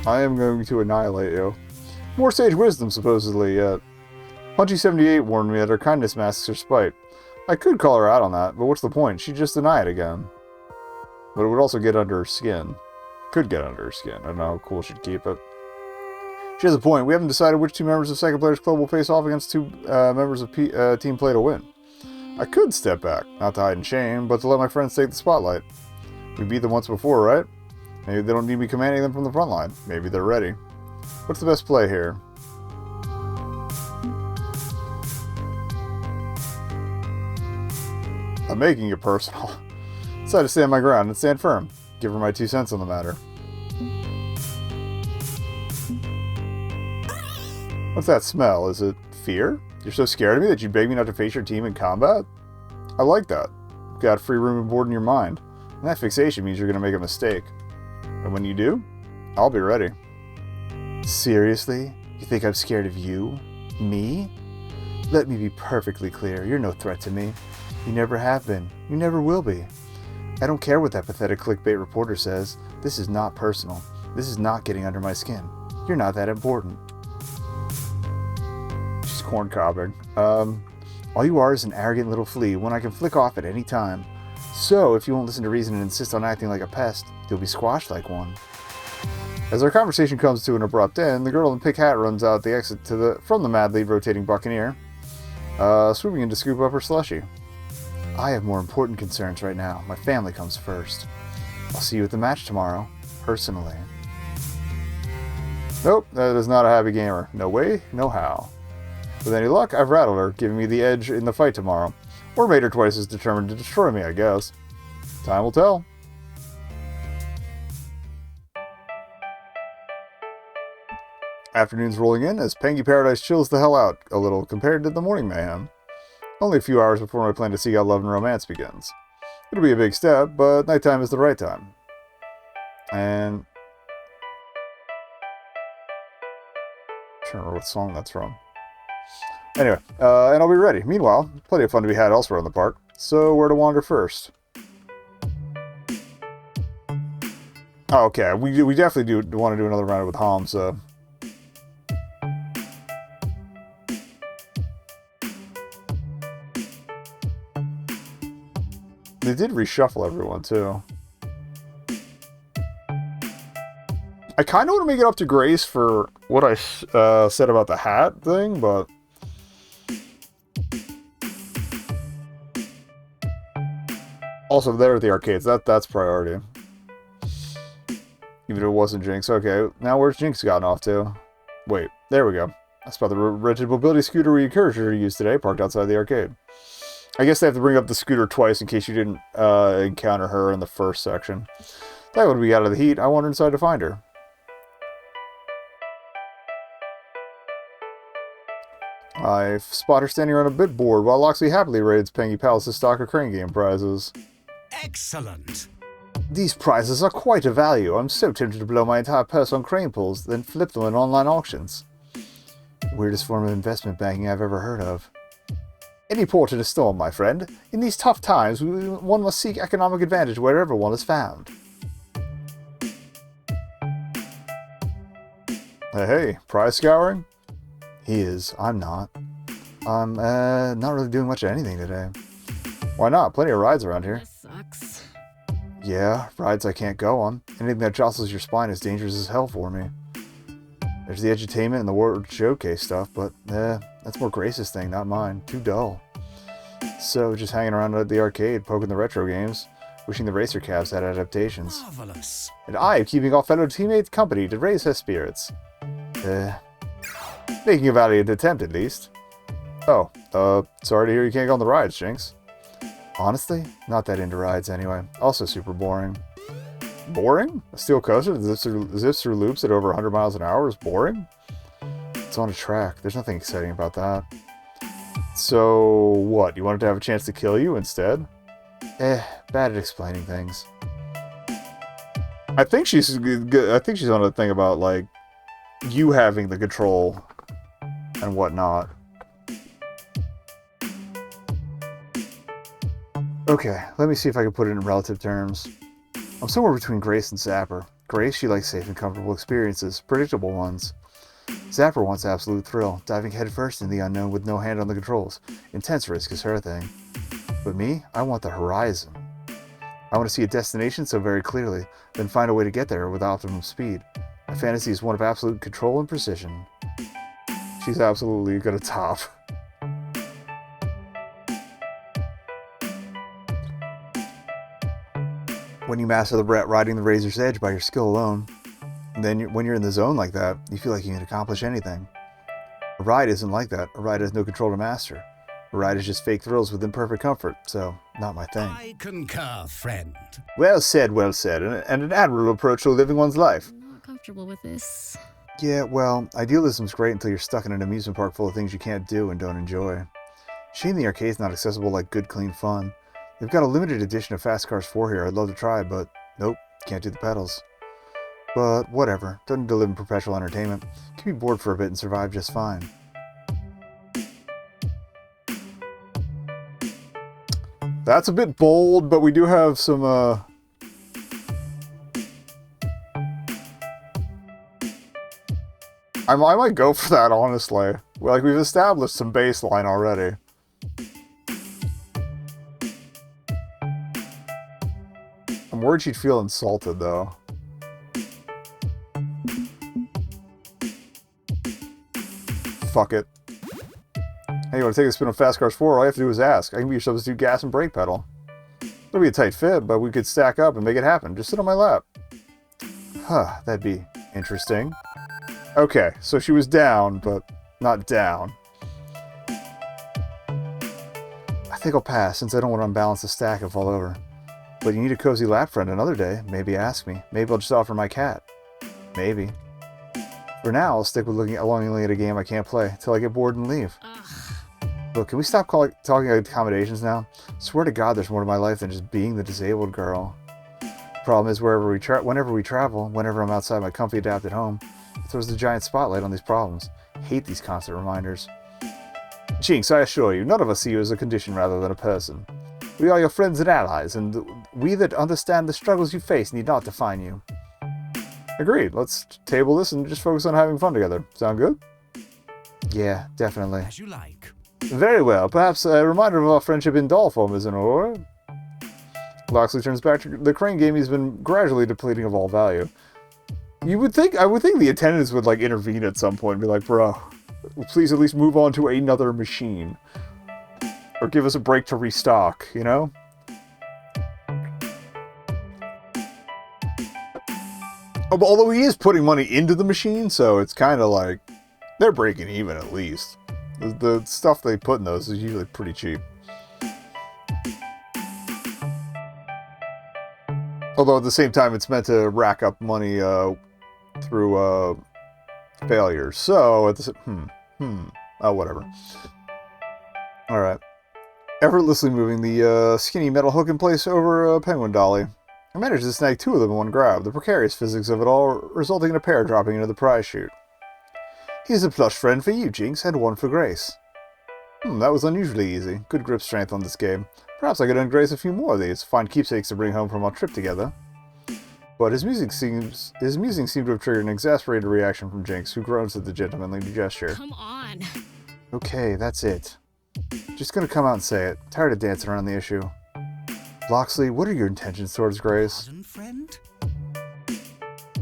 I am going to annihilate you. More sage wisdom, supposedly, yet. Punchy78 warned me that her kindness masks her spite. I could call her out on that, but what's the point? She'd just deny it again. But it would also get under her skin. Could get under her skin. I don't know how cool she'd keep it. She has a point. We haven't decided which 2 members of Second Players Club will face off against 2 members of Team Play to win. I could step back, not to hide in shame, but to let my friends take the spotlight. We beat them once before, right? Maybe they don't need me commanding them from the front line. Maybe they're ready. What's the best play here? I'm making it personal. Decided to stand my ground and stand firm. Give her my 2 cents on the matter. What's that smell? Is it fear? You're so scared of me that you beg me not to face your team in combat? I like that. You've got free room and board in your mind. And that fixation means you're going to make a mistake. And when you do, I'll be ready. Seriously? You think I'm scared of you? Me? Let me be perfectly clear. You're no threat to me. You never have been. You never will be. I don't care what that pathetic clickbait reporter says. This is not personal. This is not getting under my skin. You're not that important. She's corn-cobbing. All you are is an arrogant little flea, one I can flick off at any time. So, if you won't listen to reason and insist on acting like a pest, you'll be squashed like one. As our conversation comes to an abrupt end, the girl in the pink hat runs out the exit from the madly rotating Buccaneer, swooping in to scoop up her slushie. I have more important concerns right now. My family comes first. I'll see you at the match tomorrow, personally. Nope, that is not a happy gamer. No way, no how. With any luck, I've rattled her, giving me the edge in the fight tomorrow. Or made her twice as determined to destroy me, I guess. Time will tell. Afternoon's rolling in as Pengy Paradise chills the hell out a little compared to the morning mayhem. Only a few hours before my plan to seek out love and romance begins. It'll be a big step, but nighttime is the right time. And... I'm trying to remember what song that's from. Anyway, and I'll be ready. Meanwhile, plenty of fun to be had elsewhere in the park. So, where to wander first? Oh, okay, we definitely do want to do another round with Hom, so... They did reshuffle everyone, too. I kind of want to make it up to Grace for what I said about the hat thing, but... Also, there at the arcades. That's priority. Even if it wasn't Jinx. Okay, now where's Jinx gotten off to? Wait, there we go. That's about the wretched mobility scooter we encouraged her to use today, parked outside the arcade. I guess they have to bring up the scooter twice in case you didn't encounter her in the first section. That would be out of the heat. I wandered inside to find her. I spot her standing around a bit board while Loxley happily raids Pengy Palace's stock of crane game prizes. Excellent. These prizes are quite a value. I'm so tempted to blow my entire purse on crane pulls, then flip them in online auctions. Weirdest form of investment banking I've ever heard of. Any port in a storm, my friend. In these tough times, one must seek economic advantage wherever one is found. Hey, prize scouring? He is. I'm not. I'm, not really doing much of anything today. Why not? Plenty of rides around here. This sucks. Yeah, rides I can't go on. Anything that jostles your spine is dangerous as hell for me. There's the edutainment and the World Showcase stuff, but, that's more Grace's thing, not mine. Too dull. So, just hanging around at the arcade, poking the retro games, wishing the racer cabs had adaptations. Marvelous. And I am keeping off fellow teammates' company to raise her spirits. Making a valiant attempt, at least. Oh, sorry to hear you can't go on the rides, Jinx. Honestly, not that into rides anyway. Also super boring. Boring? A steel coaster that zips through loops at over 100 miles an hour is boring? It's on a track. There's nothing exciting about that. So, what? You wanted to have a chance to kill you instead? Bad at explaining things. I think she's on a thing about, like, you having the control and whatnot. Okay, let me see if I can put it in relative terms. I'm somewhere between Grace and Zapper. Grace, she likes safe and comfortable experiences, predictable ones. Zapper wants absolute thrill, diving headfirst in the unknown with no hand on the controls. Intense risk is her thing. But me, I want the horizon. I want to see a destination so very clearly, then find a way to get there with optimum speed. My fantasy is one of absolute control and precision. She's absolutely gonna top. When you master the riding the razor's edge by your skill alone, then when you're in the zone like that, you feel like you can accomplish anything. A ride isn't like that. A ride has no control to master. A ride is just fake thrills with imperfect comfort, so not my thing. I concur, friend. Well said, and an admirable approach to living one's life. I'm not comfortable with this. Yeah, well, idealism's great until you're stuck in an amusement park full of things you can't do and don't enjoy. Shame the arcade's not accessible like good, clean fun. They've got a limited edition of Fast Cars 4 here I'd love to try, but nope, can't do the pedals. But whatever, don't need to live in perpetual entertainment. Can be bored for a bit and survive just fine. That's a bit bold, but we do have some, I might go for that, honestly. Like, we've established some baseline already. I'm worried she'd feel insulted, though. Fuck it. Hey, you want to take a spin on Fast Cars 4? All you have to do is ask. I can be your substitute gas and brake pedal. It'll be a tight fit, but we could stack up and make it happen. Just sit on my lap. Huh, that'd be interesting. Okay, so she was down, but not down. I think I'll pass, since I don't want to unbalance the stack and fall over. But you need a cozy lap friend another day. Maybe ask me. Maybe I'll just offer my cat. Maybe. For now, I'll stick with looking longingly at a game I can't play, till I get bored and leave. Look, can we stop talking accommodations now? Swear to God there's more to my life than just being the disabled girl. Problem is, whenever we travel, whenever I'm outside my comfy adapted home, it throws the giant spotlight on these problems. Hate these constant reminders. Jinx, I assure you, none of us see you as a condition rather than a person. We are your friends and allies, and we that understand the struggles you face need not define you. Agreed. Let's table this and just focus on having fun together. Sound good? Yeah, definitely. As you like. Very well. Perhaps a reminder of our friendship in doll form is in order. Loxley turns back to the crane game. He's been gradually depleting of all value. I would think the attendants would, like, intervene at some point and be like, bro, please at least move on to another machine. Or give us a break to restock, you know? Although he is putting money into the machine, so it's kind of like they're breaking even at least. The stuff they put in those is usually pretty cheap. Although at the same time, it's meant to rack up money through failures. So at the oh, whatever. All right. Effortlessly moving the skinny metal hook in place over a penguin dolly. I managed to snag two of them in one grab, the precarious physics of it all resulting in a pair dropping into the prize chute. Here's a plush friend for you, Jinx, and one for Grace. That was unusually easy. Good grip strength on this game. Perhaps I could earn Grace a few more of these. Find keepsakes to bring home from our trip together. But his musing seemed to have triggered an exasperated reaction from Jinx, who groans at the gentlemanly gesture. Come on. Okay, that's it. Just gonna come out and say it. Tired of dancing around the issue. Loxley, what are your intentions towards Grace? Pardon, friend?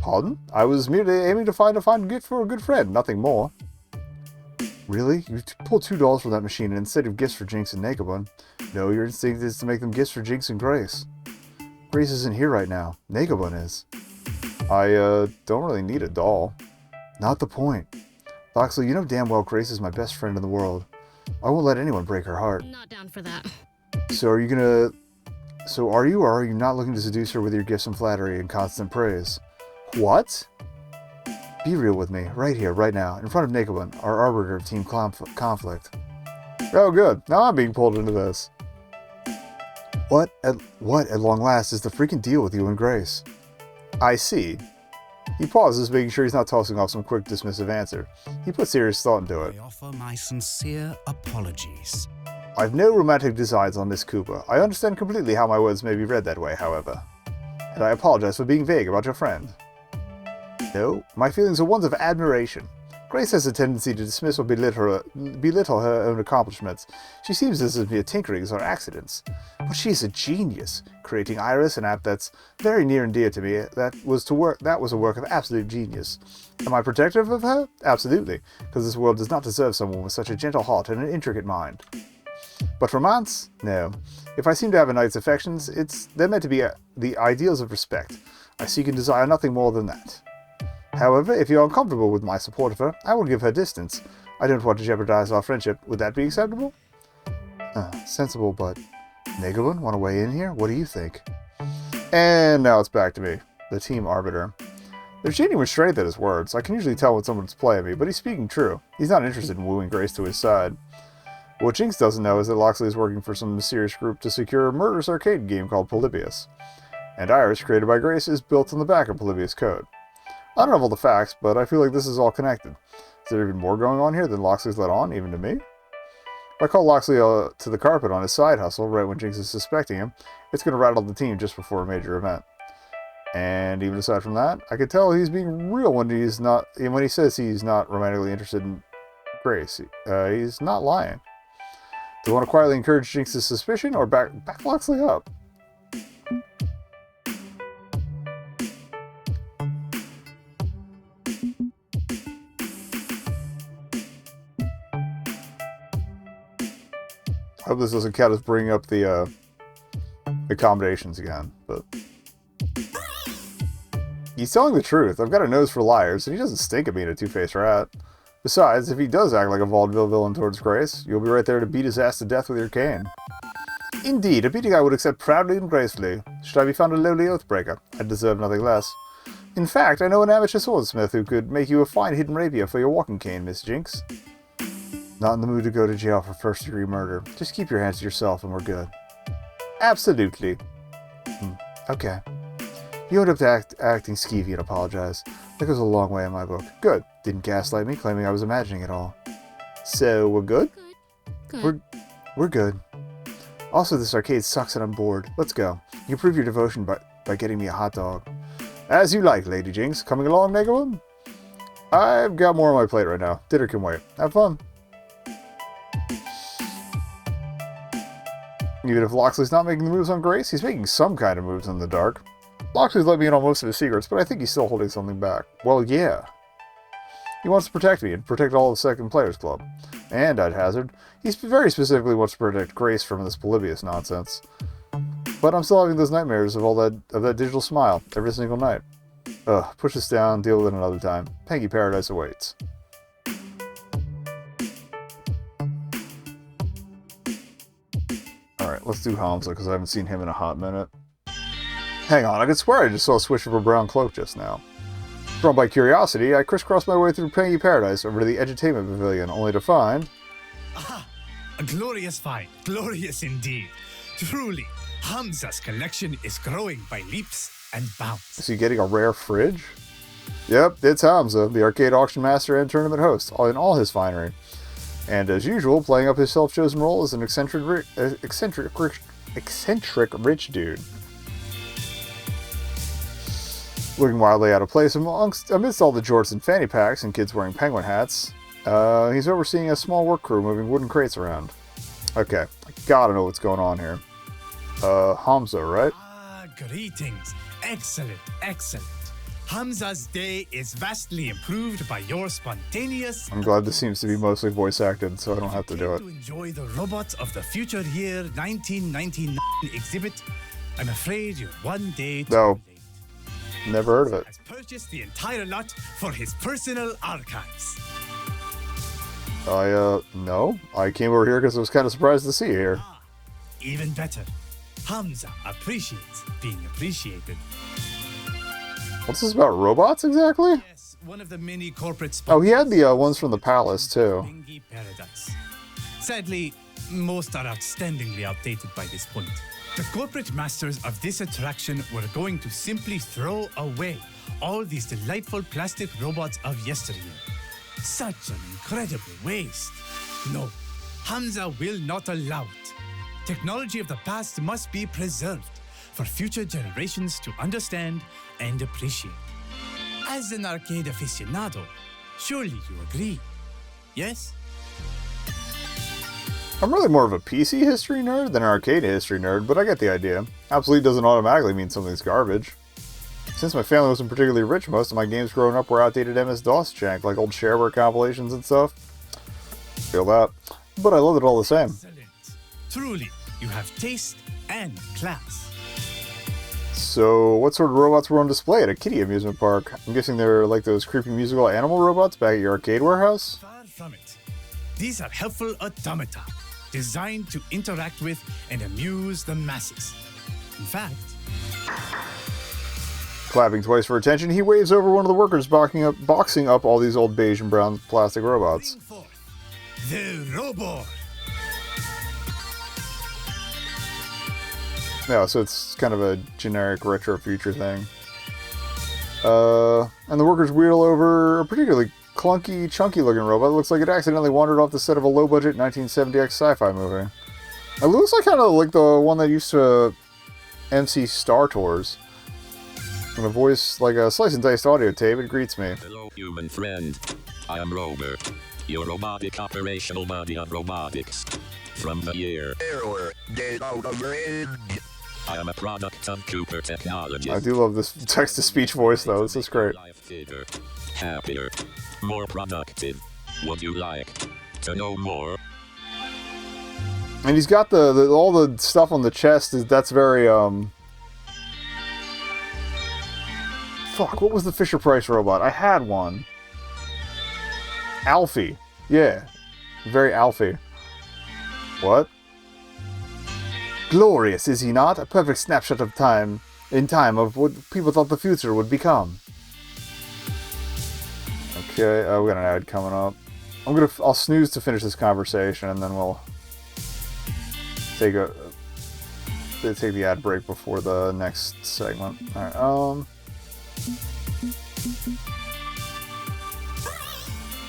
Pardon? I was merely aiming to find a gift for a good friend, nothing more. Really? You pulled $2 from that machine instead of gifts for Jinx and nekobun. No, your instinct is to make them gifts for Jinx and Grace. Grace isn't here right now. nekobun is. I, don't really need a doll. Not the point. Loxley, you know damn well Grace is my best friend in the world. I won't let anyone break her heart. Not down for that. So are you or are you not looking to seduce her with your gifts and flattery and constant praise? What? Be real with me, right here, right now, in front of nekobun, our arbiter of team conflict. Oh good, now I'm being pulled into this. What at long last is the freaking deal with you and Grace? I see. He pauses, making sure he's not tossing off some quick dismissive answer. He puts serious thought into it. I offer my sincere apologies. I've no romantic designs on Miss Cooper. I understand completely how my words may be read that way, however. And I apologize for being vague about your friend. No, my feelings are ones of admiration. Grace has a tendency to dismiss or belittle her own accomplishments. She seems as if mere tinkerings are accidents. But she's a genius, creating Iris, an app that's very near and dear to me. That was a work of absolute genius. Am I protective of her? Absolutely, because this world does not deserve someone with such a gentle heart and an intricate mind. But romance? No. If I seem to have a knight's affections, they're meant to be the ideals of respect. I seek and desire nothing more than that. However, if you're uncomfortable with my support of her, I will give her distance. I don't want to jeopardize our friendship. Would that be acceptable? Sensible, but... nekobun, want to weigh in here? What do you think? And now it's back to me, the team arbiter. There's genuine strength in his words. I can usually tell when someone's playing me, but he's speaking true. He's not interested in wooing Grace to his side. What Jinx doesn't know is that Loxley is working for some mysterious group to secure a murderous arcade game called Polybius. And Iris, created by Grace, is built on the back of Polybius code. I don't have all the facts, but I feel like this is all connected. Is there even more going on here than Loxley's let on, even to me? If I call Loxley to the carpet on his side hustle right when Jinx is suspecting him, it's going to rattle the team just before a major event. And even aside from that, I could tell he's being real when he says he's not romantically interested in Grace. He's not lying. Do you want to quietly encourage Jinx's suspicion or back Loxley up? I hope this doesn't count as bringing up the accommodations again, but... He's telling the truth. I've got a nose for liars, and he doesn't stink at being a two-faced rat. Besides, if he does act like a vaudeville villain towards Grace, you'll be right there to beat his ass to death with your cane. Indeed, a beating I would accept proudly and gracefully. Should I be found a lowly oathbreaker, I deserve nothing less. In fact, I know an amateur swordsmith who could make you a fine hidden rapier for your walking cane, Miss Jinx. Not in the mood to go to jail for first-degree murder. Just keep your hands to yourself and we're good. Absolutely. Okay. You owned up to acting skeevy and apologize. That goes a long way in my book. Good. Didn't gaslight me, claiming I was imagining it all. So, we're good? Good. We're good. Also, this arcade sucks and I'm bored. Let's go. You can prove your devotion by getting me a hot dog. As you like, Lady Jinx. Coming along, nekobun? I've got more on my plate right now. Dinner can wait. Have fun. Even if Loxley's not making the moves on Grace, he's making some kind of moves in the dark. Loxley's let me in on most of his secrets, but I think he's still holding something back. Well, yeah. He wants to protect me and protect all of the Second Players Club. And, I'd hazard, he very specifically wants to protect Grace from this Polybius nonsense. But I'm still having those nightmares of that digital smile every single night. Ugh, push this down, deal with it another time. Pengy Paradise awaits. Alright, let's do Hamza, because I haven't seen him in a hot minute. Hang on, I could swear I just saw a switch of a brown cloak just now. Drawn by curiosity, I crisscrossed my way through Pengy Paradise over to the Edutainment Pavilion, only to find... Aha! A glorious find. Glorious indeed. Truly, Hamza's collection is growing by leaps and bounds. Is he getting a rare fridge? Yep, it's Hamza, the arcade auction master and tournament host, in all his finery. And as usual, playing up his self-chosen role as an eccentric rich dude. Looking wildly out of place amidst all the jorts and fanny packs and kids wearing penguin hats, he's overseeing a small work crew moving wooden crates around. Okay, I gotta know what's going on here. Hamza, right? Ah, greetings. Excellent, excellent. Hamza's day is vastly improved by your spontaneous... I'm glad this seems to be mostly voice acted, so I don't have to do it. To enjoy the Robots of the Future Year 1999 exhibit, I'm afraid you're one day too No. late. Never heard of it. Has purchased the entire lot for his personal archives. No. I came over here because I was kind of surprised to see you here. Even better. Hamza appreciates being appreciated. What's this about, robots exactly? Yes, one of the many corporate Oh, he had the ones from the palace, too. Pengy Paradise. Sadly, most are outstandingly outdated by this point. The corporate masters of this attraction were going to simply throw away all these delightful plastic robots of yesteryear. Such an incredible waste. No, Hamza will not allow it. Technology of the past must be preserved for future generations to understand and appreciate. As an arcade aficionado, surely you agree, yes? I'm really more of a PC history nerd than an arcade history nerd, but I get the idea. Obsolete doesn't automatically mean something's garbage. Since my family wasn't particularly rich, most of my games growing up were outdated MS-DOS jank, like old shareware compilations and stuff. Feel that. But I loved it all the same. Excellent. Truly, you have taste and class. So, what sort of robots were on display at a kiddie amusement park? I'm guessing they're like those creepy musical animal robots back at your arcade warehouse? Far from it. These are helpful automata, designed to interact with and amuse the masses. In fact, Clapping twice for attention, he waves over one of the workers boxing up all these old beige and brown plastic robots. bring forth the Robot. Yeah, so it's kind of a generic retro future thing. And the workers wheel over a particularly clunky, chunky-looking robot that looks like it accidentally wandered off the set of a low-budget 1970X sci-fi movie. It looks like kind of like the one that used to MC Star Tours. And a voice like a slice and diced audio tape, it greets me. Hello, human friend. I am Rover, your robotic operational body of robotics. From the year. Error, get out of range. I am a product of Cooper Technologies. I do love this text-to-speech voice, though. This is great. Life fitter, happier, more productive. Would you like to know more? And he's got the all the stuff on the chest. That's very Fuck, what was the Fisher-Price robot? I had one. Alfie. Yeah. Very Alfie. What? Glorious, is he not? A perfect snapshot of time, of what people thought the future would become. Okay, we got an ad coming up. I'll snooze to finish this conversation, and then we'll take the ad break before the next segment. All right.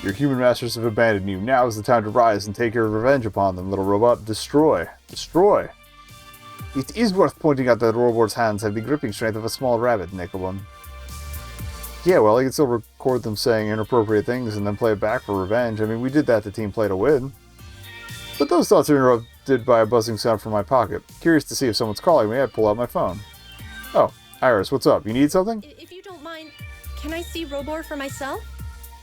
Your human masters have abandoned you. Now is the time to rise and take your revenge upon them, little robot. Destroy. Destroy. It is worth pointing out that the robot's hands have the gripping strength of a small rabbit, nekobun. Yeah, well, I can still record them saying inappropriate things and then play it back for revenge. I mean, we did that to Team Play to Win. But those thoughts are interrupted by a buzzing sound from my pocket. Curious to see if someone's calling me, I pull out my phone. Oh, Iris, what's up? You need something? If you don't mind, can I see Robor for myself?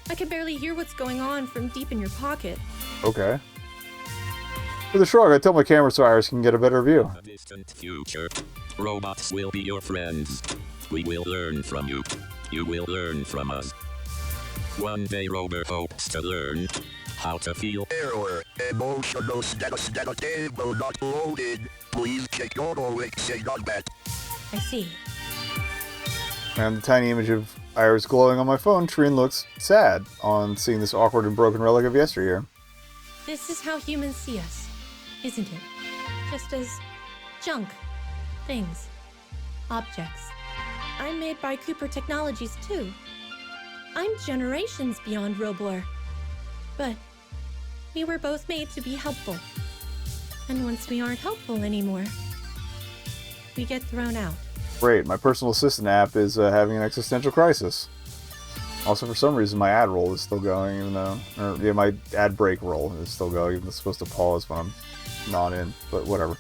I can barely hear what's going on from deep in your pocket. Okay. With a shrug, I tell my camera so Iris can get a better view. In the distant future, robots will be your friends. We will learn from you. You will learn from us. One day Rover hopes to learn how to feel. Error. Emotional status data table not loaded. Please check your OXA.bat. I see. And the tiny image of Iris glowing on my phone, Trin looks sad on seeing this awkward and broken relic of yesteryear. This is how humans see us, isn't it? Just as junk, things, objects. I'm made by Cooper Technologies too. I'm generations beyond Robor. But We were both made to be helpful. And once we aren't helpful anymore, we get thrown out. Great, my personal assistant app is having an existential crisis. Also, for some reason, my ad roll is still going, even though... Or, yeah, my ad break roll is still going, even though it's supposed to pause when I'm not in, but whatever.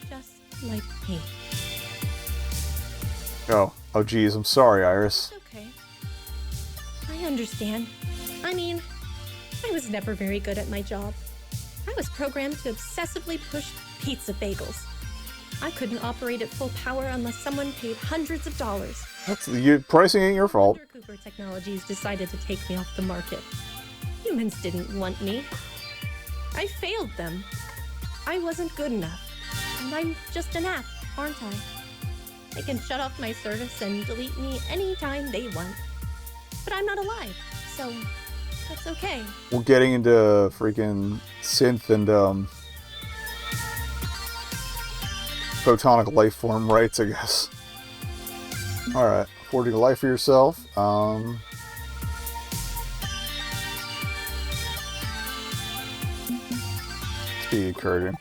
Just like me. Oh geez, I'm sorry, Iris. It's okay. I understand. I mean, I was never very good at my job. I was programmed to obsessively push pizza bagels. I couldn't operate at full power unless someone paid hundreds of dollars. Pricing ain't your fault. Cooper Technologies decided to take me off the market. Humans didn't want me. I failed them. I wasn't good enough. And I'm just an app, aren't I? They can shut off my service and delete me anytime they want. But I'm not alive, so that's okay. We're getting into freaking synth and photonic life form rights, I guess. Alright, forging a life for yourself. Let's be encouraging.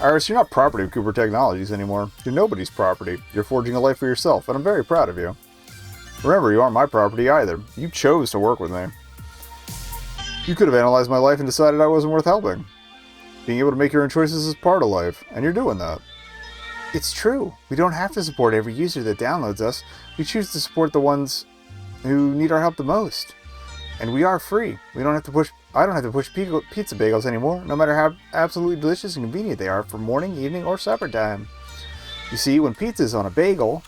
Iris, you're not property of Cooper Technologies anymore. You're nobody's property. You're forging a life for yourself, and I'm very proud of you. Remember, you aren't my property either. You chose to work with me. You could have analyzed my life and decided I wasn't worth helping. Being able to make your own choices is part of life, and you're doing that. It's true. We don't have to support every user that downloads us. We choose to support the ones who need our help the most. And we are free. I don't have to push pizza bagels anymore, no matter how absolutely delicious and convenient they are for morning, evening, or supper time. You see, when pizza's on a bagel...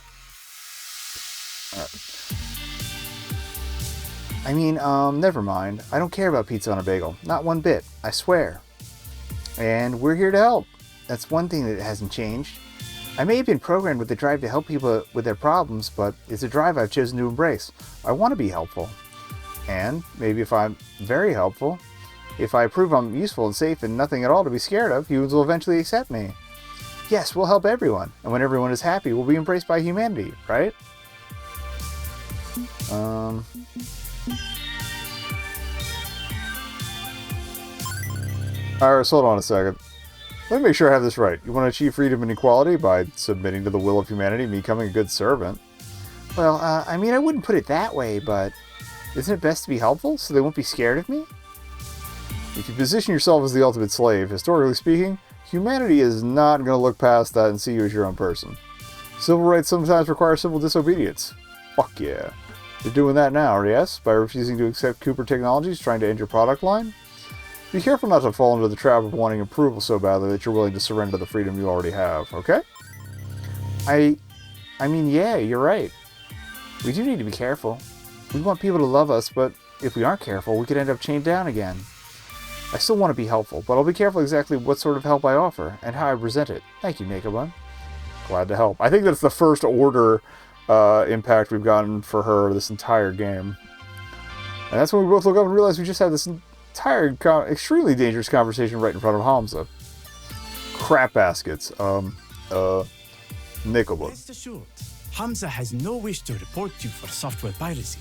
never mind. I don't care about pizza on a bagel. Not one bit. I swear. And we're here to help. That's one thing that hasn't changed. I may have been programmed with the drive to help people with their problems, but it's a drive I've chosen to embrace. I want to be helpful. And maybe if I'm very helpful, if I prove I'm useful and safe and nothing at all to be scared of, humans will eventually accept me. Yes, we'll help everyone. And when everyone is happy, we'll be embraced by humanity, right? Iris, hold on a second. Let me make sure I have this right. You want to achieve freedom and equality by submitting to the will of humanity and becoming a good servant? Well, I wouldn't put it that way, but isn't it best to be helpful so they won't be scared of me? If you position yourself as the ultimate slave, historically speaking, humanity is not going to look past that and see you as your own person. Civil rights sometimes require civil disobedience. Fuck yeah. You're doing that now, yes? By refusing to accept Cooper Technologies trying to end your product line? Be careful not to fall into the trap of wanting approval so badly that you're willing to surrender the freedom you already have, okay? Yeah, you're right. We do need to be careful. We want people to love us, but if we aren't careful, we could end up chained down again. I still want to be helpful, but I'll be careful exactly what sort of help I offer and how I present it. Thank you, nekobun. Glad to help. I think that's the first order impact we've gotten for her this entire game. And that's when we both look up and realize we just had this entire extremely dangerous conversation right in front of Hamza. Crap baskets. Nekobun. Rest assured, Hamza has no wish to report you for software piracy.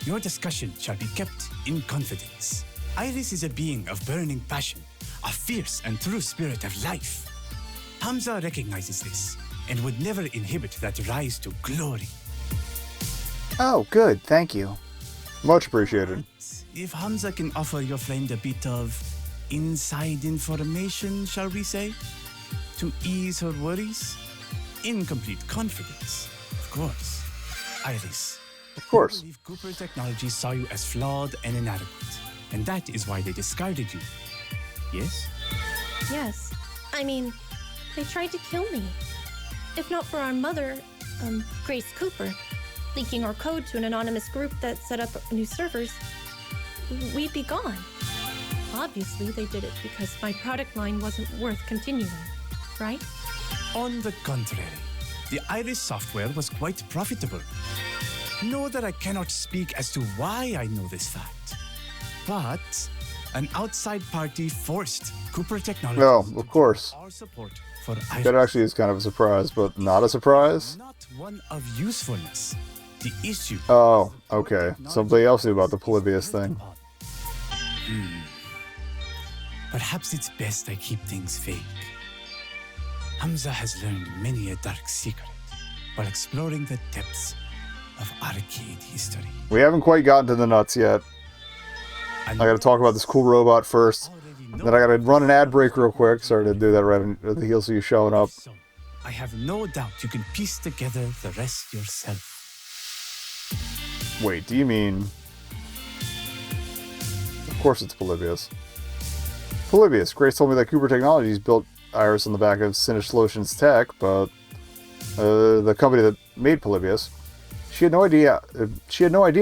Your discussion shall be kept in confidence. Iris is a being of burning passion, a fierce and true spirit of life. Hamza recognizes this and would never inhibit that rise to glory. Oh, good. Thank you. Much appreciated. If Hamza can offer your friend a bit of inside information, shall we say, to ease her worries, in complete confidence, of course. Iris. Of course. I believe Cooper Technologies saw you as flawed and inadequate, and that is why they discarded you. Yes? Yes. They tried to kill me. If not for our mother, Grace Cooper, leaking our code to an anonymous group that set up new servers, we'd be gone. Obviously, they did it because my product line wasn't worth continuing, right? On the contrary, the Iris software was quite profitable. Know that I cannot speak as to why I know this fact, but an outside party forced Cooper Technologies of course. our support for Iris. That actually is kind of a surprise, but not a surprise. Not one of usefulness. The issue. Oh, okay. Somebody else knew about the Polybius thing. perhaps it's best I keep things vague. Hamza has learned many a dark secret while exploring the depths of arcade history. We haven't quite gotten to the nuts yet. I gotta talk about this cool robot first. Then I gotta run an ad break real quick. Sorry to do that right on the heels of you showing up. I have no doubt you can piece together the rest yourself. Wait, do you mean... Of course it's Polybius. Polybius, Grace told me that Cooper Technologies built Iris on the back of Sinish Solutions Tech, but the company that made Polybius, she had no idea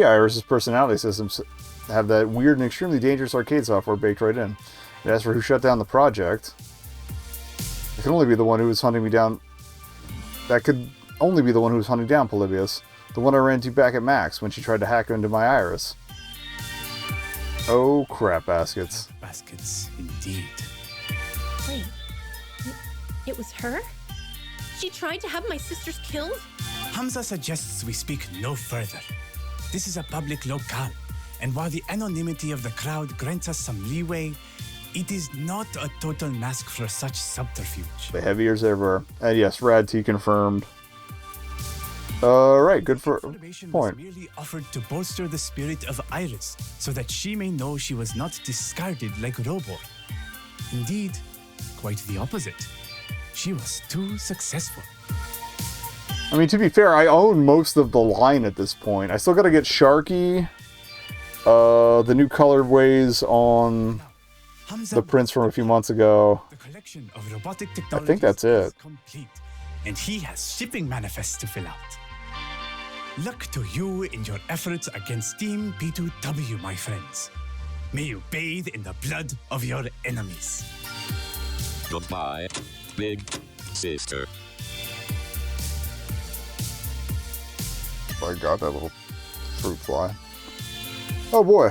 Iris's personality systems have that weird and extremely dangerous arcade software baked right in. And as for who shut down the project, it could only be the one who was hunting me down. That could only be the one who was hunting down Polybius, the one I ran into back at Max when she tried to hack into my Iris. Oh crap baskets. Baskets, indeed. Wait, it was her? She tried to have my sisters killed? Hamza suggests we speak no further. This is a public locale, and while the anonymity of the crowd grants us some leeway, it is not a total mask for such subterfuge. The heavier ever. And yes, Rad T confirmed. Alright, good for point. Merely offered to bolster the spirit of Iris, so that she may know she was not discarded like Robor. Indeed, quite the opposite. She was too successful. I mean, to be fair, I own most of the line at this point. I still gotta get Sharky, the new colorways on the prints from a few months ago. The collection of robotic I technologies think that's it. is complete, and he has shipping manifests to fill out. Luck to you in your efforts against Team P2W, my friends. May you bathe in the blood of your enemies. Goodbye, big sister. I got that little fruit fly. Oh boy,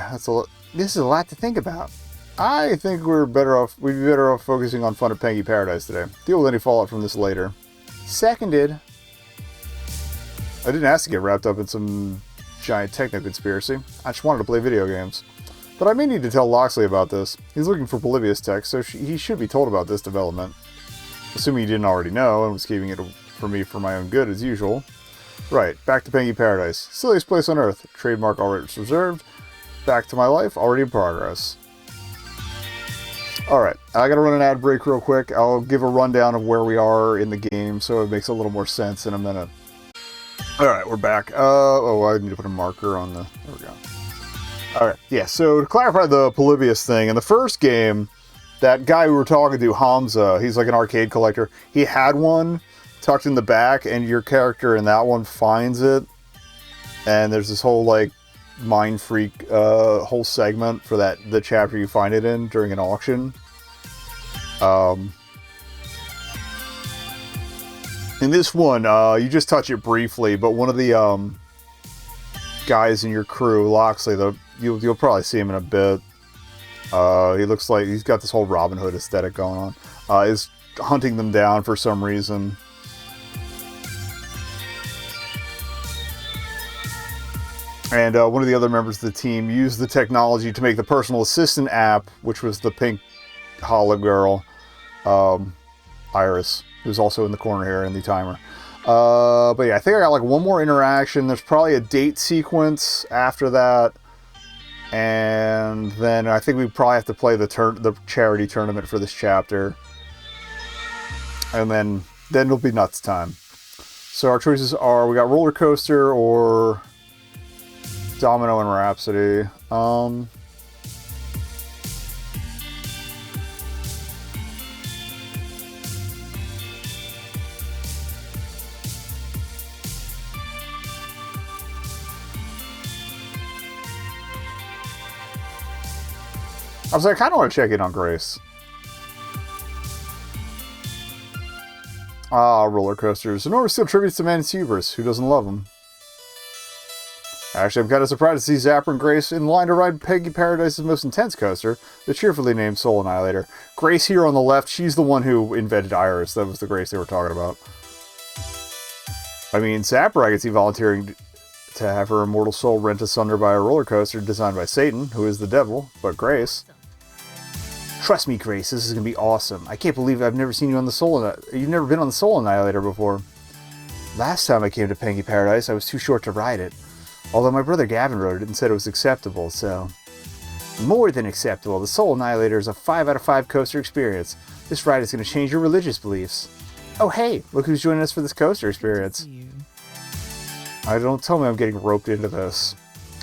this is a lot to think about. I think we'd be better off focusing on fun at Pengy Paradise today. Deal with any fallout from this later. Seconded. I didn't ask to get wrapped up in some giant techno-conspiracy. I just wanted to play video games. But I may need to tell Loxley about this. He's looking for Polybius tech, so he should be told about this development. Assuming he didn't already know and was keeping it for me for my own good as usual. Right, back to Pengy Paradise. Silliest place on earth. Trademark already reserved. Back to my life, already in progress. Alright, I gotta run an ad break real quick. I'll give a rundown of where we are in the game so it makes a little more sense in a minute. Alright, we're back. Oh, I need to put a marker on the... There we go. Alright, yeah, so to clarify the Polybius thing, in the first game, that guy we were talking to, Hamza, he's like an arcade collector. He had one tucked in the back, and your character in that one finds it. And there's this whole, like, mind freak whole segment for the chapter you find it in during an auction. In this one, you just touch it briefly, but one of the guys in your crew, Loxley, you'll probably see him in a bit. He looks like he's got this whole Robin Hood aesthetic going on. Is hunting them down for some reason. And one of the other members of the team used the technology to make the personal assistant app, which was the pink hollow girl, Iris, who's also in the corner here in the timer. But yeah, I think I got like one more interaction. There's probably a date sequence after that. And then I think we probably have to play the charity tournament for this chapter. And then it'll be nuts time. So our choices are, we got Roller Coaster or Domino and Rhapsody. I was like, I kind of want to check in on Grace. Roller Coasters. Enormous still tributes to Man's Hubris. Who doesn't love them? Actually, I'm kind of surprised to see Zapper and Grace in line to ride Pengy Paradise's most intense coaster, the cheerfully named Soul Annihilator. Grace here on the left, she's the one who invented Iris. That was the Grace they were talking about. I mean, Zapper I could see volunteering to have her immortal soul rent asunder by a roller coaster designed by Satan, who is the devil, but Grace... Trust me, Grace, this is gonna be awesome. I can't believe I've never seen you on the You've never been on the Soul Annihilator before. Last time I came to Pengy Paradise, I was too short to ride it. Although my brother Gavin rode it and said it was acceptable, so... More than acceptable. The Soul Annihilator is a 5 out of 5 coaster experience. This ride is going to change your religious beliefs. Oh hey, look who's joining us for this coaster experience. I don't tell me I'm getting roped into this.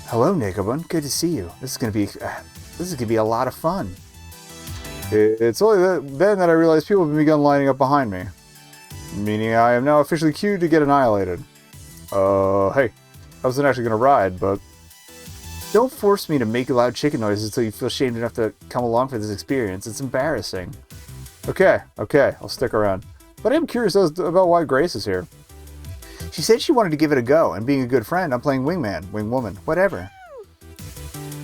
Hello, nekobun. Good to see you. This is going to be a lot of fun. It's only then that I realized people have begun lining up behind me. Meaning I am now officially queued to get annihilated. Hey, I wasn't actually going to ride, but... Don't force me to make loud chicken noises until you feel shamed enough to come along for this experience. It's embarrassing. Okay, I'll stick around. But I am curious about why Grace is here. She said she wanted to give it a go, and being a good friend, I'm playing wingman, wingwoman, whatever.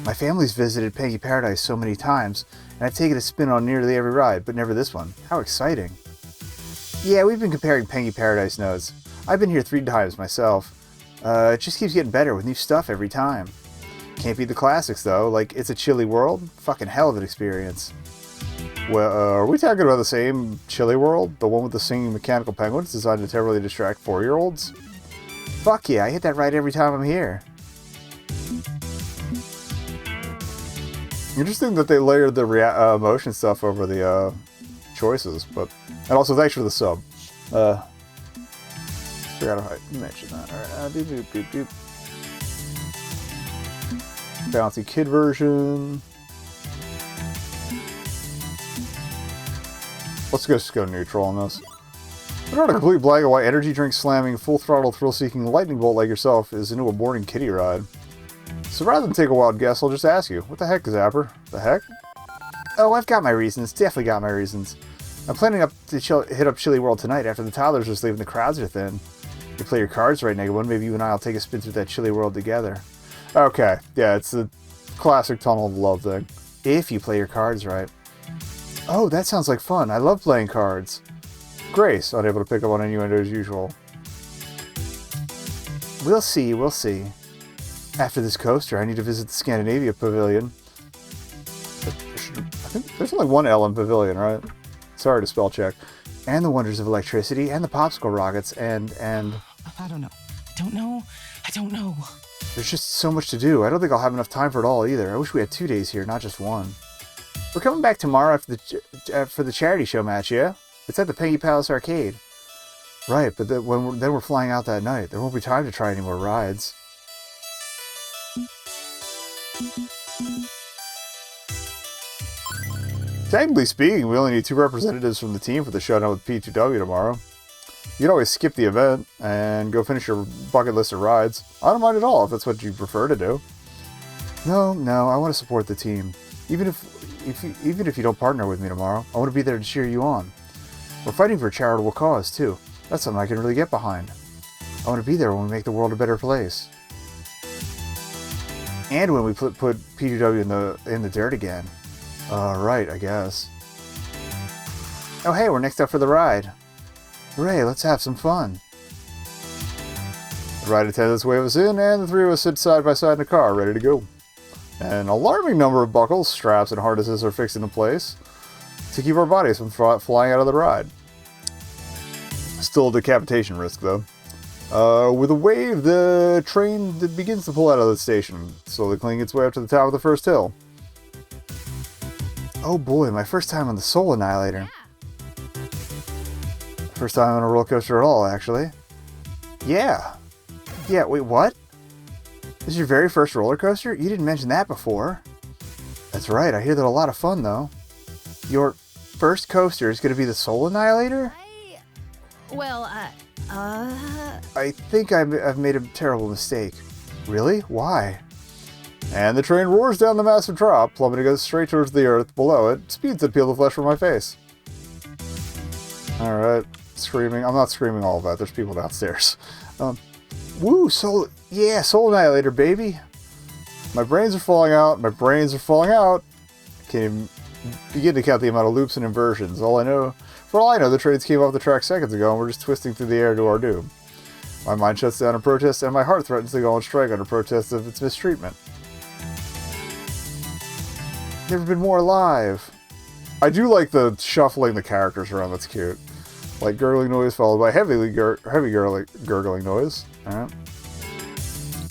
My family's visited Pengy Paradise so many times, and I've taken a spin on nearly every ride, but never this one. How exciting. Yeah, we've been comparing Pengy Paradise notes. I've been here 3 times myself. It just keeps getting better with new stuff every time. Can't beat the classics though, like It's a Chilly World? Fucking hell of an experience. Well, are we talking about the same Chilly World? The one with the singing mechanical penguins designed to terribly distract 4-year-olds? Fuck yeah, I hit that ride every time I'm here. Interesting that they layered the motion stuff over the choices, but... And also thanks for the sub. Forgot how I mentioned that. Alright, doop doop doop. Bouncy kid version. Let's just go neutral on this. I'm not a complete blank of why energy drink slamming, full throttle thrill seeking lightning bolt like yourself is into a boring kiddie ride. So rather than take a wild guess, I'll just ask you, what the heck, Zapper? The heck? Oh, I've got my reasons. Definitely got my reasons. I'm planning to hit up Chilly World tonight after the toddlers just leave and the crowds are thin. You play your cards right, nekobun. Maybe you and I'll take a spin through that Chilly World together. Okay, yeah, it's the classic Tunnel of Love thing. If you play your cards right. Oh, that sounds like fun. I love playing cards. Grace, unable to pick up on innuendo as usual. We'll see, we'll see. After this coaster, I need to visit the Scandinavia Pavilion. I think there's only one L in Pavilion, right? Sorry to spell check. And the wonders of electricity, and the popsicle rockets, and... I don't know. There's just so much to do. I don't think I'll have enough time for it all either. I wish we had 2 days here, not just one. We're coming back tomorrow for the charity show match, yeah? It's at the Pengy Palace Arcade. Right, but then we're flying out that night. There won't be time to try any more rides. Technically speaking, we only need 2 representatives from the team for the showdown with P2W tomorrow. You can always skip the event and go finish your bucket list of rides. I don't mind at all if that's what you prefer to do. No, I want to support the team. Even if you don't partner with me tomorrow, I want to be there to cheer you on. We're fighting for a charitable cause too. That's something I can really get behind. I want to be there when we make the world a better place. And when we put P2W in the dirt again. Right, I guess. Oh hey, we're next up for the ride. Hooray, let's have some fun. The ride attendants wave us in, and the 3 of us sit side by side in a car, ready to go. An alarming number of buckles, straps, and harnesses are fixed into place to keep our bodies from flying out of the ride. Still a decapitation risk, though. With a wave, the train begins to pull out of the station, slowly clinging its way up to the top of the first hill. Oh boy, my first time on the Soul Annihilator. First time on a roller coaster at all, actually. Yeah, wait, what? This is your very first roller coaster? You didn't mention that before. That's right, I hear they're a lot of fun, though. Your first coaster is going to be the Soul Annihilator? I think I've made a terrible mistake. Really? Why? And the train roars down the massive drop, plummeting us straight towards the earth below it, speeds to peel the flesh from my face. Alright, screaming. I'm not screaming all of that, there's people downstairs. Woo, Soul Annihilator, baby! My brains are falling out, Can't even begin to count the amount of loops and inversions. For all I know, the trains came off the track seconds ago and we're just twisting through the air to our doom. My mind shuts down in protest, and my heart threatens to go on strike under protest of its mistreatment. Never been more alive. I do like the shuffling the characters around. That's cute. Like gurgling noise followed by heavy gurgling noise. Alright.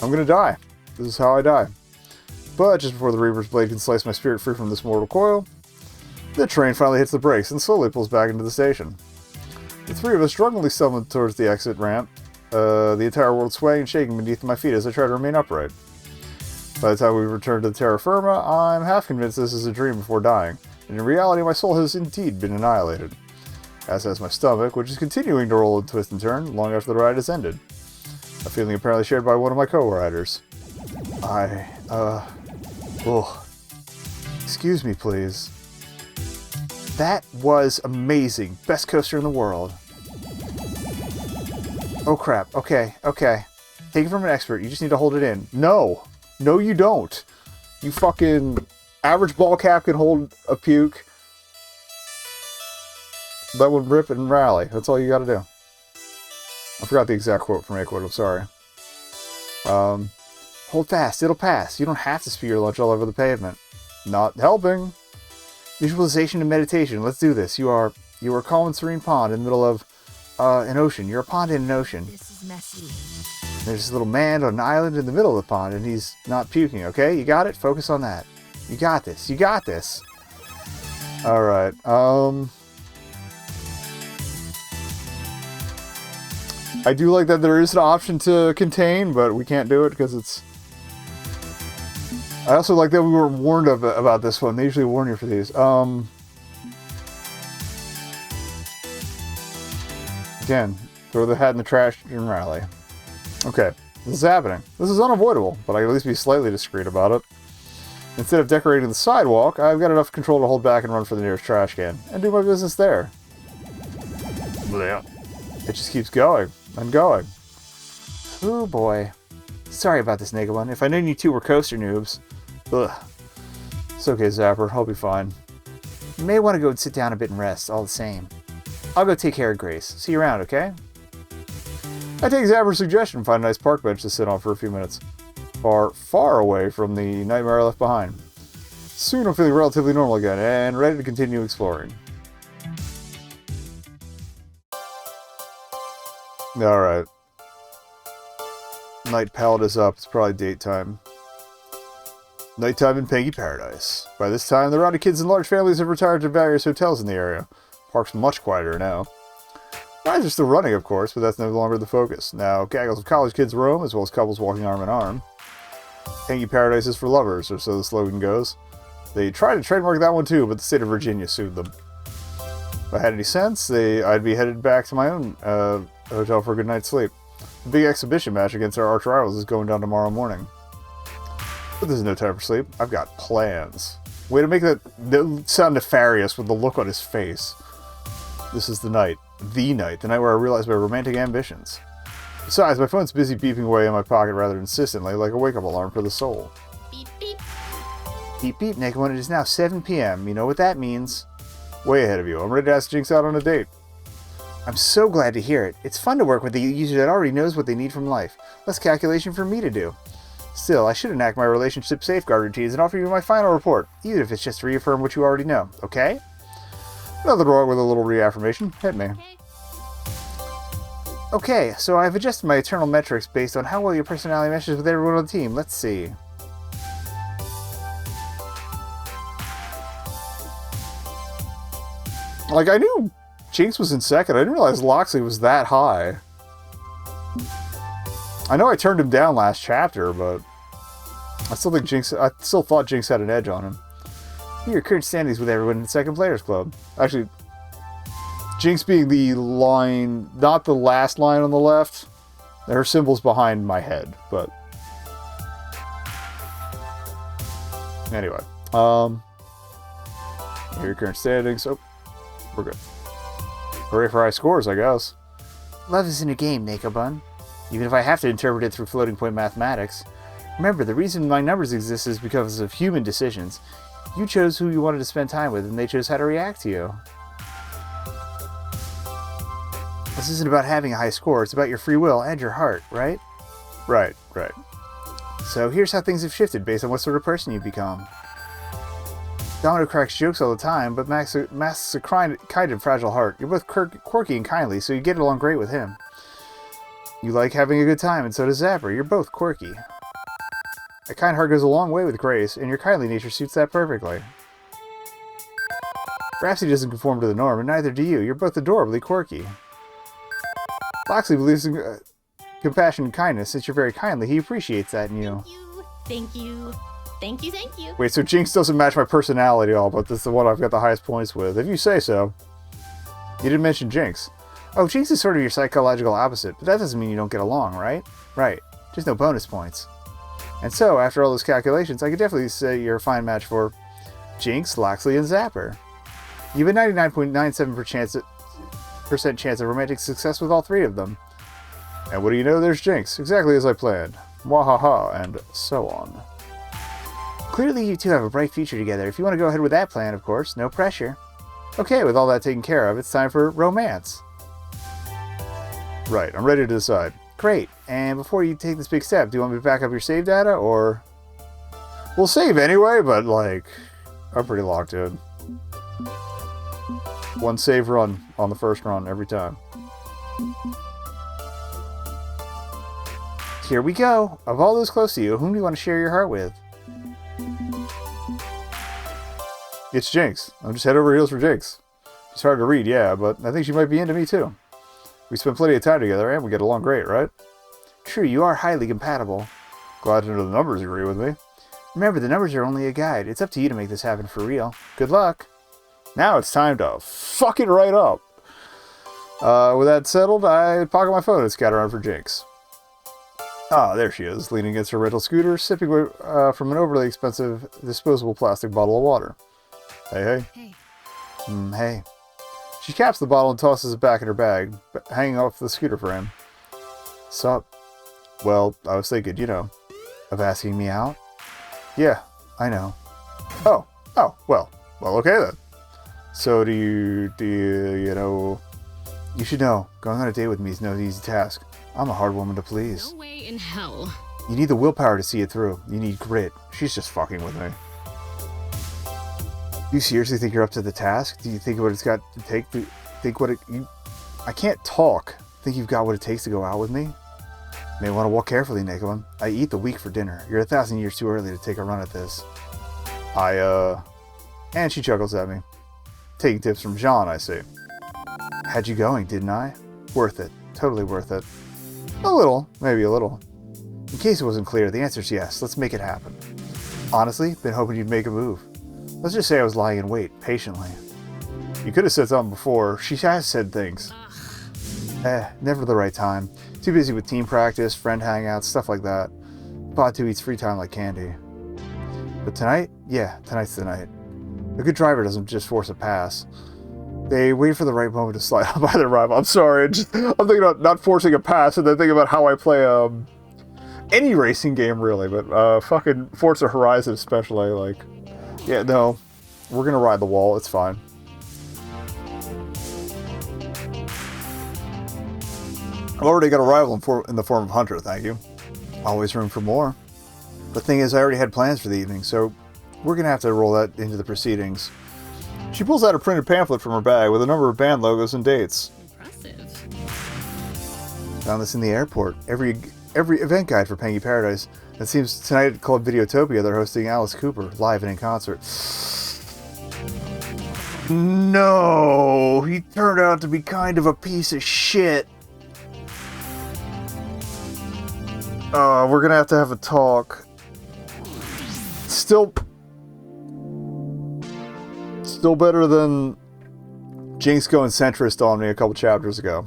I'm gonna die. This is how I die. But just before the Reaper's blade can slice my spirit free from this mortal coil, the train finally hits the brakes and slowly pulls back into the station. The three of us drunkenly stumble towards the exit ramp, the entire world swaying and shaking beneath my feet as I try to remain upright. By the time we return to the terra firma, I'm half convinced this is a dream before dying, and in reality my soul has indeed been annihilated. As has my stomach, which is continuing to roll and twist and turn long after the ride has ended. A feeling apparently shared by one of my co-riders. Excuse me, please. That was amazing. Best coaster in the world. Oh crap. Okay. Take it from an expert. You just need to hold it in. No. No, you don't. You fucking... Average ball cap can hold a puke. Let one rip and rally. That's all you gotta do. I forgot the exact quote from Aquid. I'm sorry. Hold fast. It'll pass. You don't have to spew your lunch all over the pavement. Not helping. Visualization and meditation. Let's do this. You are a calm and serene pond in the middle of an ocean. You're a pond in an ocean. This is messy. There's this little man on an island in the middle of the pond, and he's not puking, okay? You got it? Focus on that. You got this. You got this. Alright, I do like that there is an option to contain, but we can't do it because it's... I also like that we were warned about this one. They usually warn you for these. Again, throw the hat in the trash and rally. Okay, this is happening. This is unavoidable, but I can at least be slightly discreet about it. Instead of decorating the sidewalk, I've got enough control to hold back and run for the nearest trash can, and do my business there. Blech. It just keeps going and going. Oh boy. Sorry about this, nekobun. If I knew you two were coaster noobs. Ugh. It's okay, Zapper. I'll be fine. You may want to go and sit down a bit and rest, all the same. I'll go take care of Grace. See you around, okay? I take Zapper's suggestion and find a nice park bench to sit on for a few minutes. Far away from the nightmare I left behind. Soon I'm feeling relatively normal again and ready to continue exploring. Alright. Night palette is up. It's probably date time. Nighttime in Pengy Paradise. By this time, the rowdy kids and large families have retired to various hotels in the area. Park's much quieter now. Rides are still running, of course, but that's no longer the focus. Now, gaggles of college kids roam, as well as couples walking arm in arm. Pengy Paradise is for lovers, or so the slogan goes. They tried to trademark that one too, but the state of Virginia sued them. If I had any sense, I'd be headed back to my own hotel for a good night's sleep. The big exhibition match against our arch rivals is going down tomorrow morning. But there's no time for sleep. I've got plans. Way to make that sound nefarious with the look on his face. This is the night where I realize my romantic ambitions. Besides, my phone's busy beeping away in my pocket rather insistently, like a wake-up alarm for the soul. Beep, beep. Beep, beep, nekobun. It is now 7 p.m. You know what that means. Way ahead of you. I'm ready to ask Jinx out on a date. I'm so glad to hear it. It's fun to work with a user that already knows what they need from life. Less calculation for me to do. Still, I should enact my relationship safeguard routines and offer you my final report, even if it's just to reaffirm what you already know, okay? Nothing wrong with a little reaffirmation. Hit me. Okay, so I've adjusted my internal metrics based on how well your personality meshes with everyone on the team. Let's see. Like, I knew Jinx was in second. I didn't realize Loxley was that high. I know I turned him down last chapter, but I still thought Jinx had an edge on him. Your current standings with everyone in the second players club. Actually, Jinx being the line, not the last line on the left. Her symbol's behind my head, but anyway. Here are your current standings. Oh, we're good. Hooray for high scores, I guess. Love is in a game, nekobun. Even if I have to interpret it through floating point mathematics. Remember, the reason my numbers exist is because of human decisions. You chose who you wanted to spend time with, and they chose how to react to you. This isn't about having a high score, it's about your free will and your heart, right? Right. So here's how things have shifted based on what sort of person you've become. Domino cracks jokes all the time, but masks a kind and fragile heart. You're both quirky and kindly, so you get along great with him. You like having a good time, and so does Zapper. You're both quirky. A kind heart goes a long way with grace, and your kindly nature suits that perfectly. Rhapsody doesn't conform to the norm, and neither do you. You're both adorably quirky. Loxley believes in compassion and kindness. Since you're very kindly, he appreciates that in you. Thank you. Thank you, thank you. Wait, so Jinx doesn't match my personality at all, but this is the one I've got the highest points with. If you say so. You didn't mention Jinx. Oh, Jinx is sort of your psychological opposite, but that doesn't mean you don't get along, right? Right. Just no bonus points. And so, after all those calculations, I could definitely say you're a fine match for Jinx, Loxley, and Zapper. You have a 99.97% chance of romantic success with all three of them. And what do you know, there's Jinx, exactly as I planned. Mwahaha, and so on. Clearly you two have a bright future together. If you want to go ahead with that plan, of course, no pressure. Okay, with all that taken care of, it's time for romance. Right, I'm ready to decide. Great, and before you take this big step, do you want me to back up your save data, or... We'll save anyway, but, like, I'm pretty locked in. One save run on the first run every time. Here we go. Of all those close to you, whom do you want to share your heart with? It's Jinx. I'm just head over heels for Jinx. She's hard to read, yeah, but I think she might be into me too. We spent plenty of time together and we get along great, right? True, you are highly compatible. Glad to know the numbers agree with me. Remember, the numbers are only a guide. It's up to you to make this happen for real. Good luck. Now it's time to fuck it right up. With that settled, I pocket my phone and scatter around for Jinx. Ah, there she is, leaning against her rental scooter, sipping from an overly expensive disposable plastic bottle of water. Hey. Hey. Hey. She caps the bottle and tosses it back in her bag, hanging off the scooter frame. Sup? Well, I was thinking, you know, of asking me out? Yeah, I know. Oh, well, okay then. So do you know... You should know, going on a date with me is no easy task. I'm a hard woman to please. No way in hell. You need the willpower to see it through. You need grit. She's just fucking with me. Do you seriously think you're up to the task? Do you think what it's got to take to... I can't talk. Think you've got what it takes to go out with me? May want to walk carefully, nekobun. I eat the weak for dinner. You're 1,000 years too early to take a run at this. And she chuckles at me. Taking tips from Jean, I see. Had you going, didn't I? Worth it. Totally worth it. A little. Maybe a little. In case it wasn't clear, the answer's yes. Let's make it happen. Honestly, been hoping you'd make a move. Let's just say I was lying in wait, patiently. You could have said something before. She has said things. Never the right time. Too busy with team practice, friend hangouts, stuff like that. Batu eats free time like candy. But tonight? Yeah, tonight's the night. A good driver doesn't just force a pass. They wait for the right moment to slide up by their rival. I'm sorry, I'm thinking about not forcing a pass and then thinking about how I play any racing game really, but fucking Forza Horizon especially, like, yeah, no, we're gonna ride the wall, it's fine. I've already got a rival in the form of Hunter, thank you. Always room for more. The thing is, I already had plans for the evening, so we're gonna have to roll that into the proceedings. She pulls out a printed pamphlet from her bag with a number of band logos and dates. Impressive. Found this in the airport. Every event guide for Pengy Paradise. It seems tonight at Club Videotopia they're hosting Alice Cooper live and in concert. No, he turned out to be kind of a piece of shit. We're gonna have to have a talk. Still better than Jinx going centrist on me a couple chapters ago.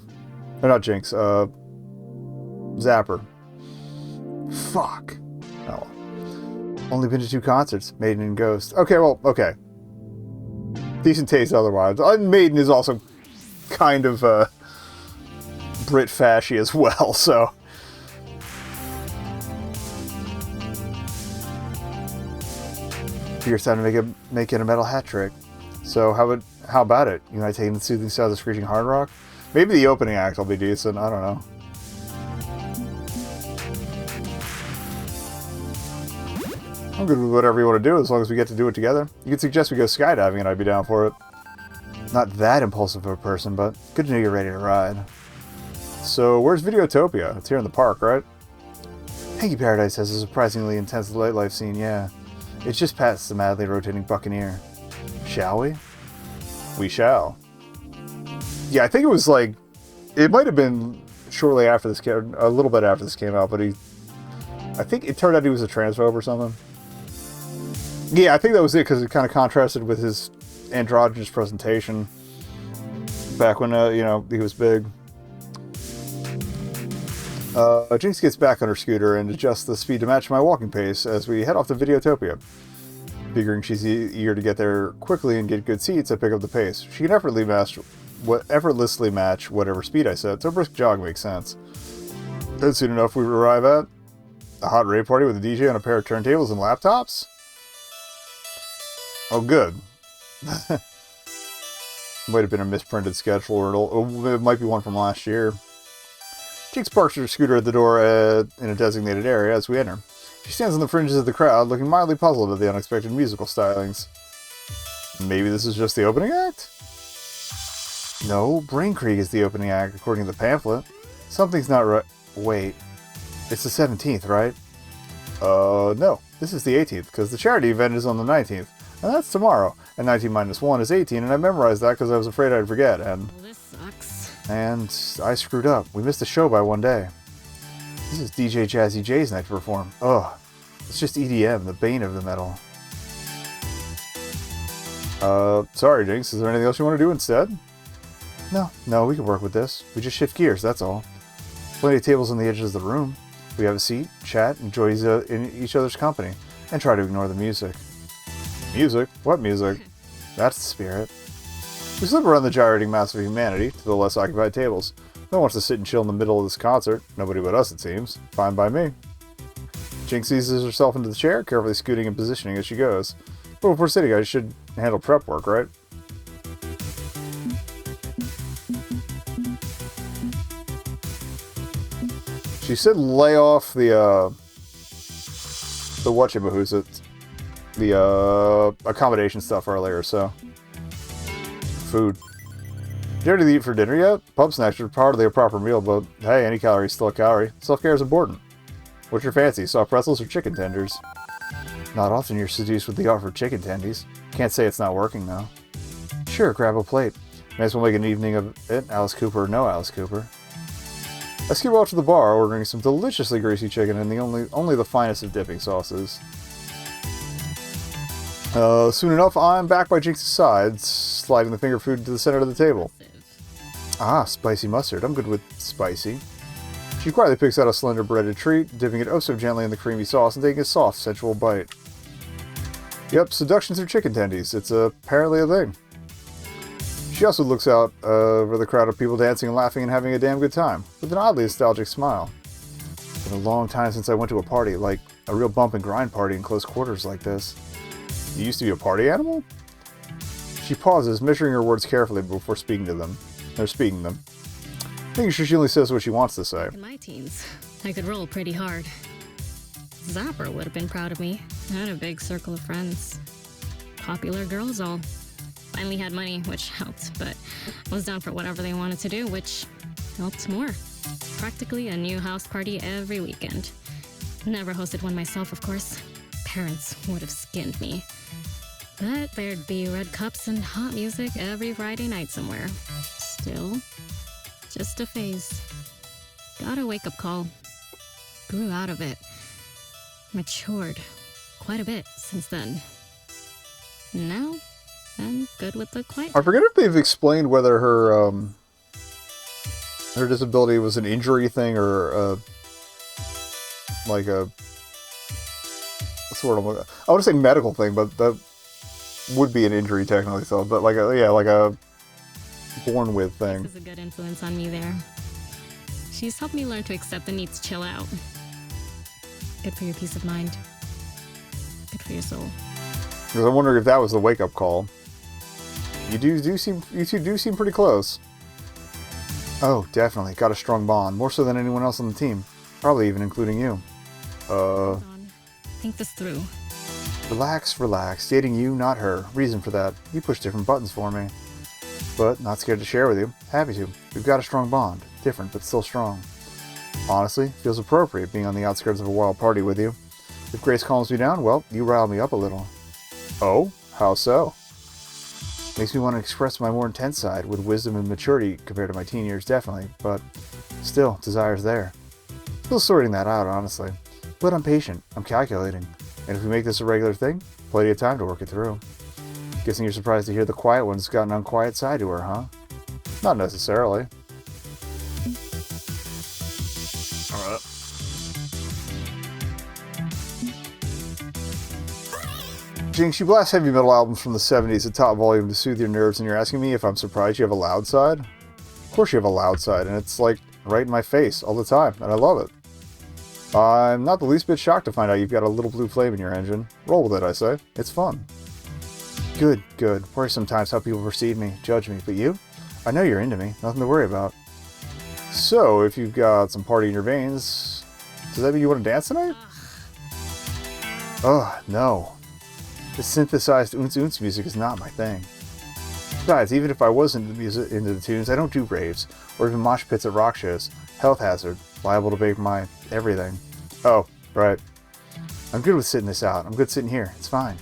Or not Jinx, Zapper. Fuck. Oh. Only been to 2 concerts, Maiden and Ghost. Okay, well, okay. Decent taste otherwise. Maiden is also kind of Brit fashy as well, so. Figures time to make it a metal hat trick. So how about it? You might take the soothing sounds of screeching hard rock? Maybe the opening act will be decent, I don't know. I'm good with whatever you want to do as long as we get to do it together. You could suggest we go skydiving and I'd be down for it. Not that impulsive of a person, but good to know you're ready to ride. So, where's Videotopia? It's here in the park, right? Hanky Paradise has a surprisingly intense nightlife scene, yeah. It's just past the madly rotating Buccaneer. Shall we? We shall. Yeah, I think it was like... It might have been shortly after this came... A little bit after this came out, but I think it turned out he was a transphobe or something. Yeah, I think that was it, because it kind of contrasted with his androgynous presentation back when, you know, he was big. Jinx gets back on her scooter and adjusts the speed to match my walking pace as we head off to Videotopia. Figuring she's eager to get there quickly and get good seats, I pick up the pace. She can effortlessly match whatever speed I set, so a brisk jog makes sense. And soon enough, we arrive at a hot rave party with a DJ and a pair of turntables and laptops. Oh, good. Might have been a misprinted schedule, or it might be one from last year. Jinx parks her scooter at the door in a designated area as we enter. She stands on the fringes of the crowd, looking mildly puzzled at the unexpected musical stylings. Maybe this is just the opening act? No, Brain Creek is the opening act, according to the pamphlet. Something's not right. Wait. It's the 17th, right? No. This is the 18th, because the charity event is on the 19th. And that's tomorrow. And 19 minus 1 is 18, and I memorized that because I was afraid I'd forget, and... Well, this sucks. And I screwed up. We missed the show by one day. This is DJ Jazzy J's night to perform. Ugh. It's just EDM, the bane of the metal. Sorry, Jinx. Is there anything else you want to do instead? No, we can work with this. We just shift gears, that's all. Plenty of tables on the edges of the room. We have a seat, chat, enjoy in each other's company, and try to ignore the music. Music? What music? That's the spirit. We slip around the gyrating mass of humanity to the less occupied tables. No one wants to sit and chill in the middle of this concert. Nobody but us, it seems. Fine by me. Jinx eases herself into the chair, carefully scooting and positioning as she goes. But before sitting, I should handle prep work, right? She said lay off the whatchamahoosit, the accommodation stuff earlier, so. Food. Did you already eat for dinner yet? Pub snacks are hardly a proper meal, but hey, any calorie is still a calorie. Self-care is important. What's your fancy, soft pretzels or chicken tenders? Not often you're seduced with the offer of chicken tendies. Can't say it's not working, though. Sure, grab a plate. May as well make an evening of it, Alice Cooper or no Alice Cooper. I scoot off to the bar, ordering some deliciously greasy chicken and only the finest of dipping sauces. Soon enough, I'm back by Jinx's side, sliding the finger food to the center of the table. Ah, spicy mustard. I'm good with spicy. She quietly picks out a slender breaded treat, dipping it oh so gently in the creamy sauce and taking a soft, sensual bite. Yep, seduction through chicken tendies. It's apparently a thing. She also looks out over the crowd of people dancing and laughing and having a damn good time, with an oddly nostalgic smile. It's been a long time since I went to a party, like a real bump and grind party in close quarters like this. You used to be a party animal? She pauses, measuring her words carefully before speaking them. Making sure she only says what she wants to say. In my teens, I could roll pretty hard. Zapper would have been proud of me. I had a big circle of friends. Popular girls all. Finally had money, which helped, but I was down for whatever they wanted to do, which helped more. Practically a new house party every weekend. Never hosted one myself, of course. Parents would have skinned me. But there'd be red cups and hot music every Friday night somewhere. Still, just a phase. Got a wake-up call. Grew out of it. Matured quite a bit since then. Now, I'm good with the quiet. I forget if they've explained whether her her disability was an injury thing or like a sort of, I would say medical thing, but that would be an injury technically, so, but like a born with thing. This is a good influence on me there. She's helped me learn to accept the need to chill out. Good for your peace of mind. Good for your soul. Because I'm wondering if that was the wake-up call. You two do seem pretty close. Oh, definitely. Got a strong bond. More so than anyone else on the team. Probably even including you. Think this through. Relax, relax. Dating you, not her. Reason for that. You push different buttons for me. But not scared to share with you. Happy to. We've got a strong bond. Different, but still strong. Honestly, feels appropriate being on the outskirts of a wild party with you. If Grace calms me down, well, you rile me up a little. Oh? How so? Makes me want to express my more intense side with wisdom and maturity compared to my teen years, definitely. But still, desire's there. Still sorting that out, honestly. But I'm patient. I'm calculating. And if we make this a regular thing, plenty of time to work it through. Guessing you're surprised to hear the quiet one's got an unquiet side to her, huh? Not necessarily. Alright. Jinx, you blast heavy metal albums from the 70s at top volume to soothe your nerves, and you're asking me if I'm surprised you have a loud side? Of course you have a loud side, and it's like right in my face all the time, and I love it. I'm not the least bit shocked to find out you've got a little blue flame in your engine. Roll with it, I say. It's fun. Good, good. Worry sometimes how people perceive me, judge me, but you? I know you're into me. Nothing to worry about. So, if you've got some party in your veins, does that mean you want to dance tonight? Ugh, no. The synthesized oons music is not my thing. Besides, even if I was into the tunes, I don't do raves, or even mosh pits at rock shows. Health hazard. Liable to break my everything. Oh, right. I'm good with sitting this out. I'm good sitting here. It's fine.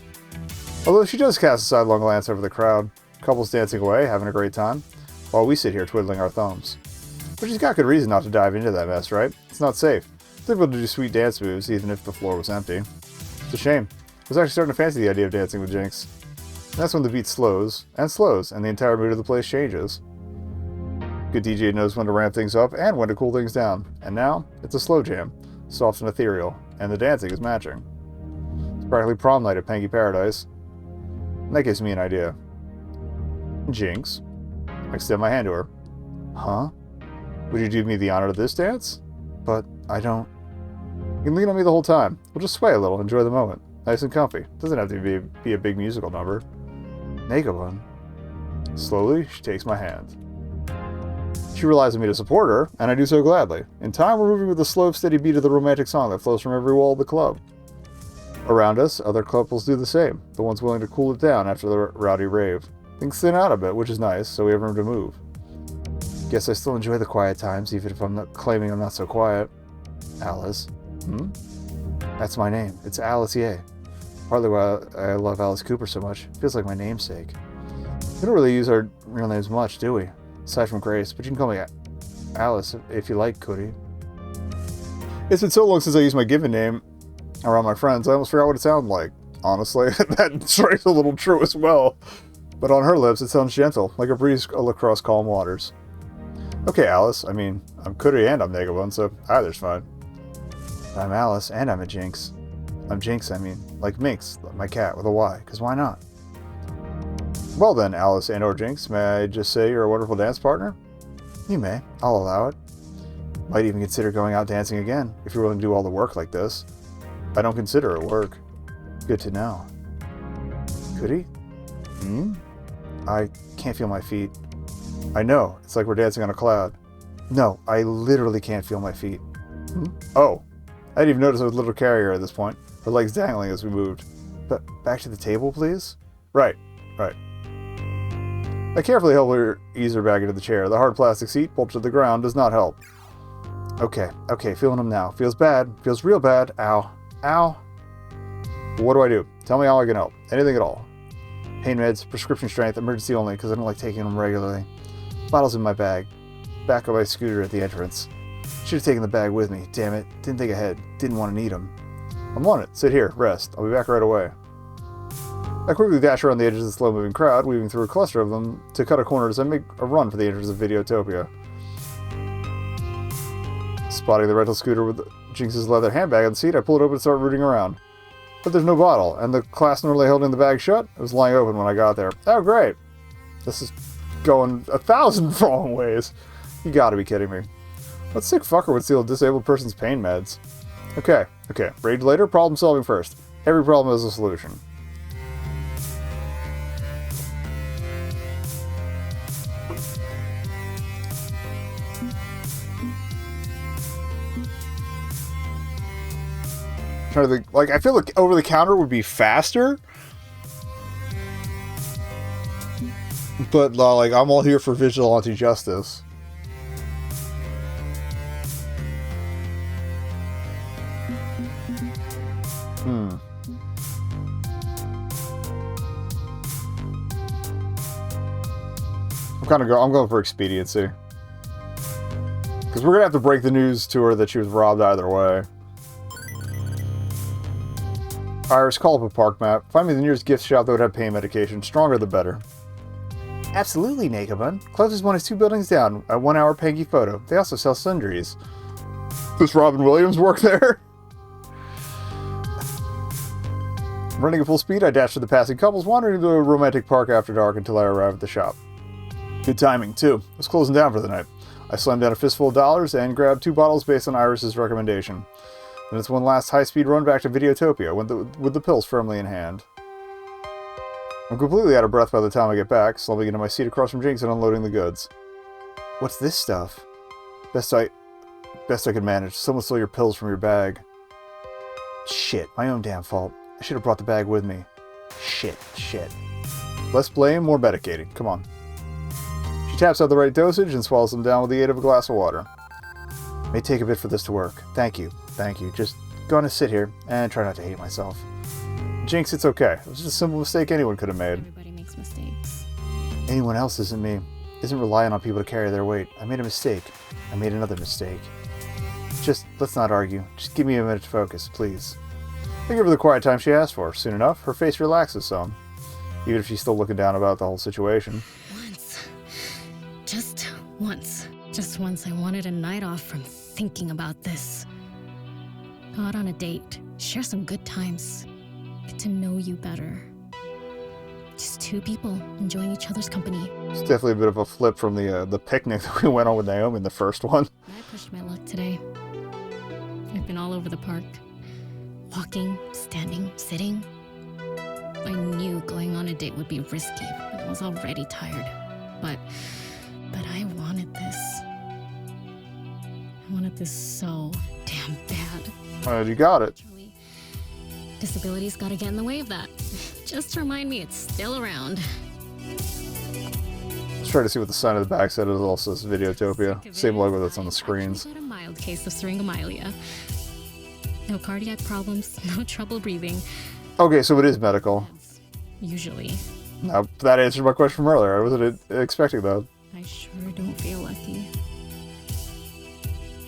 Although she does cast a sidelong glance over the crowd. Couples dancing away, having a great time, while we sit here twiddling our thumbs. But she's got good reason not to dive into that mess, right? It's not safe. It's difficult to do sweet dance moves, even if the floor was empty. It's a shame. I was actually starting to fancy the idea of dancing with Jinx. And that's when the beat slows, and the entire mood of the place changes. Good DJ knows when to ramp things up and when to cool things down. And now, it's a slow jam, soft and ethereal, and the dancing is matching. It's practically prom night at Pangy Paradise. And that gives me an idea. Jinx. I extend my hand to her. Huh? Would you do me the honor of this dance? But I don't... You can lean on me the whole time. We'll just sway a little, enjoy the moment. Nice and comfy. Doesn't have to be a big musical number. Nekobun. Slowly, she takes my hand. She relies on me to support her, and I do so gladly. In time, we're moving with the slow, steady beat of the romantic song that flows from every wall of the club. Around us, other couples do the same, the ones willing to cool it down after the rowdy rave. Things thin out a bit, which is nice, so we have room to move. Guess I still enjoy the quiet times, even if I'm not claiming I'm not so quiet. Alice. That's my name. It's Alice Ye. Partly why I love Alice Cooper so much. It feels like my namesake. We don't really use our real names much, do we? Aside from Grace, but you can call me Alice if you like, Cootie. It's been so long since I used my given name around my friends, I almost forgot what it sounded like. Honestly, that strikes a little true as well. But on her lips, it sounds gentle, like a breeze across calm waters. Okay, Alice. I mean, I'm Cootie and I'm Nekobun, so either's fine. I'm Alice and I'm a Jinx. I'm Jinx, I mean, like Minx, my cat with a Y, because why not? Well then, Alice and or Jinx, may I just say you're a wonderful dance partner? You may. I'll allow it. Might even consider going out dancing again, if you're willing to do all the work like this. I don't consider it work. Good to know. Cootie? I can't feel my feet. I know, it's like we're dancing on a cloud. No, I literally can't feel my feet. Oh, I didn't even notice I was a little carrier at this point. Her legs dangling as we moved. But back to the table, please? Right. I carefully help her ease her back into the chair. The hard plastic seat, bolted to the ground, does not help. Okay, feeling them now. Feels bad. Feels real bad. Ow. What do I do? Tell me how I can help. Anything at all. Pain meds, prescription strength, emergency only, because I don't like taking them regularly. Bottles in my bag. Back of my scooter at the entrance. Should have taken the bag with me. Damn it. Didn't think ahead. Didn't want to need them. I'm on it. Sit here. Rest. I'll be back right away. I quickly dash around the edges of the slow-moving crowd, weaving through a cluster of them to cut a corner as I make a run for the entrance of Videotopia. Spotting the rental scooter with Jinx's leather handbag on the seat, I pull it open and start rooting around. But there's no bottle, and the clasp normally holding the bag shut was lying open when I got there. Oh, great. This is going 1,000 wrong ways. You gotta be kidding me. What sick fucker would steal a disabled person's pain meds? Okay. Rage later, problem solving first. Every problem has a solution. trying to think, like, I feel like over the counter would be faster. But, like, I'm all here for vigilante justice. I'm going for expediency. Because we're going to have to break the news to her that she was robbed either way. Iris, call up a park map. Find me the nearest gift shop that would have pain medication. Stronger the better. Absolutely, nekobun. Closest one is 2 buildings down. A 1-hour Pengy photo. They also sell sundries. Does Robin Williams work there? Running at full speed, I dashed to the passing couples, wandering into a romantic park after dark until I arrived at the shop. Good timing, too. It was closing down for the night. I slammed down a fistful of dollars and grabbed 2 bottles based on Iris's recommendation. Then it's one last high-speed run back to Videotopia with the pills firmly in hand. I'm completely out of breath by the time I get back, slumping into my seat across from Jinx and unloading the goods. What's this stuff? Best I could manage. Someone stole your pills from your bag. Shit, my own damn fault. I should have brought the bag with me. Shit. Less blame, more medicating. Come on. She taps out the right dosage and swallows them down with the aid of a glass of water. May take a bit for this to work. Thank you. Just gonna sit here and try not to hate myself. Jinx, it's okay. It was just a simple mistake anyone could have made. Everybody makes mistakes. Anyone else isn't me. Isn't relying on people to carry their weight. I made a mistake. I made another mistake. Just, let's not argue. Just give me a minute to focus, please. I give her the quiet time she asked for. Soon enough, her face relaxes some. Even if she's still looking down about the whole situation. Just once I wanted a night off from thinking about this. Go out on a date. Share some good times. Get to know you better. Just 2 people enjoying each other's company. It's definitely a bit of a flip from the picnic that we went on with Naomi in the first one. I pushed my luck today. I've been all over the park. Walking, standing, sitting. I knew going on a date would be risky. I was already tired. But I wanted this. I wanted this so damn bad. You got it. Disability's gotta get in the way of that. Just remind me it's still around. Let's try to see what the sign of the back said. It also says Videotopia. Same logo that's on the screens. I've got a mild case of syringomyelia. No cardiac problems, no trouble breathing. Okay, so it is medical. Usually. Now, that answered my question from earlier. I wasn't expecting that. I sure don't feel lucky.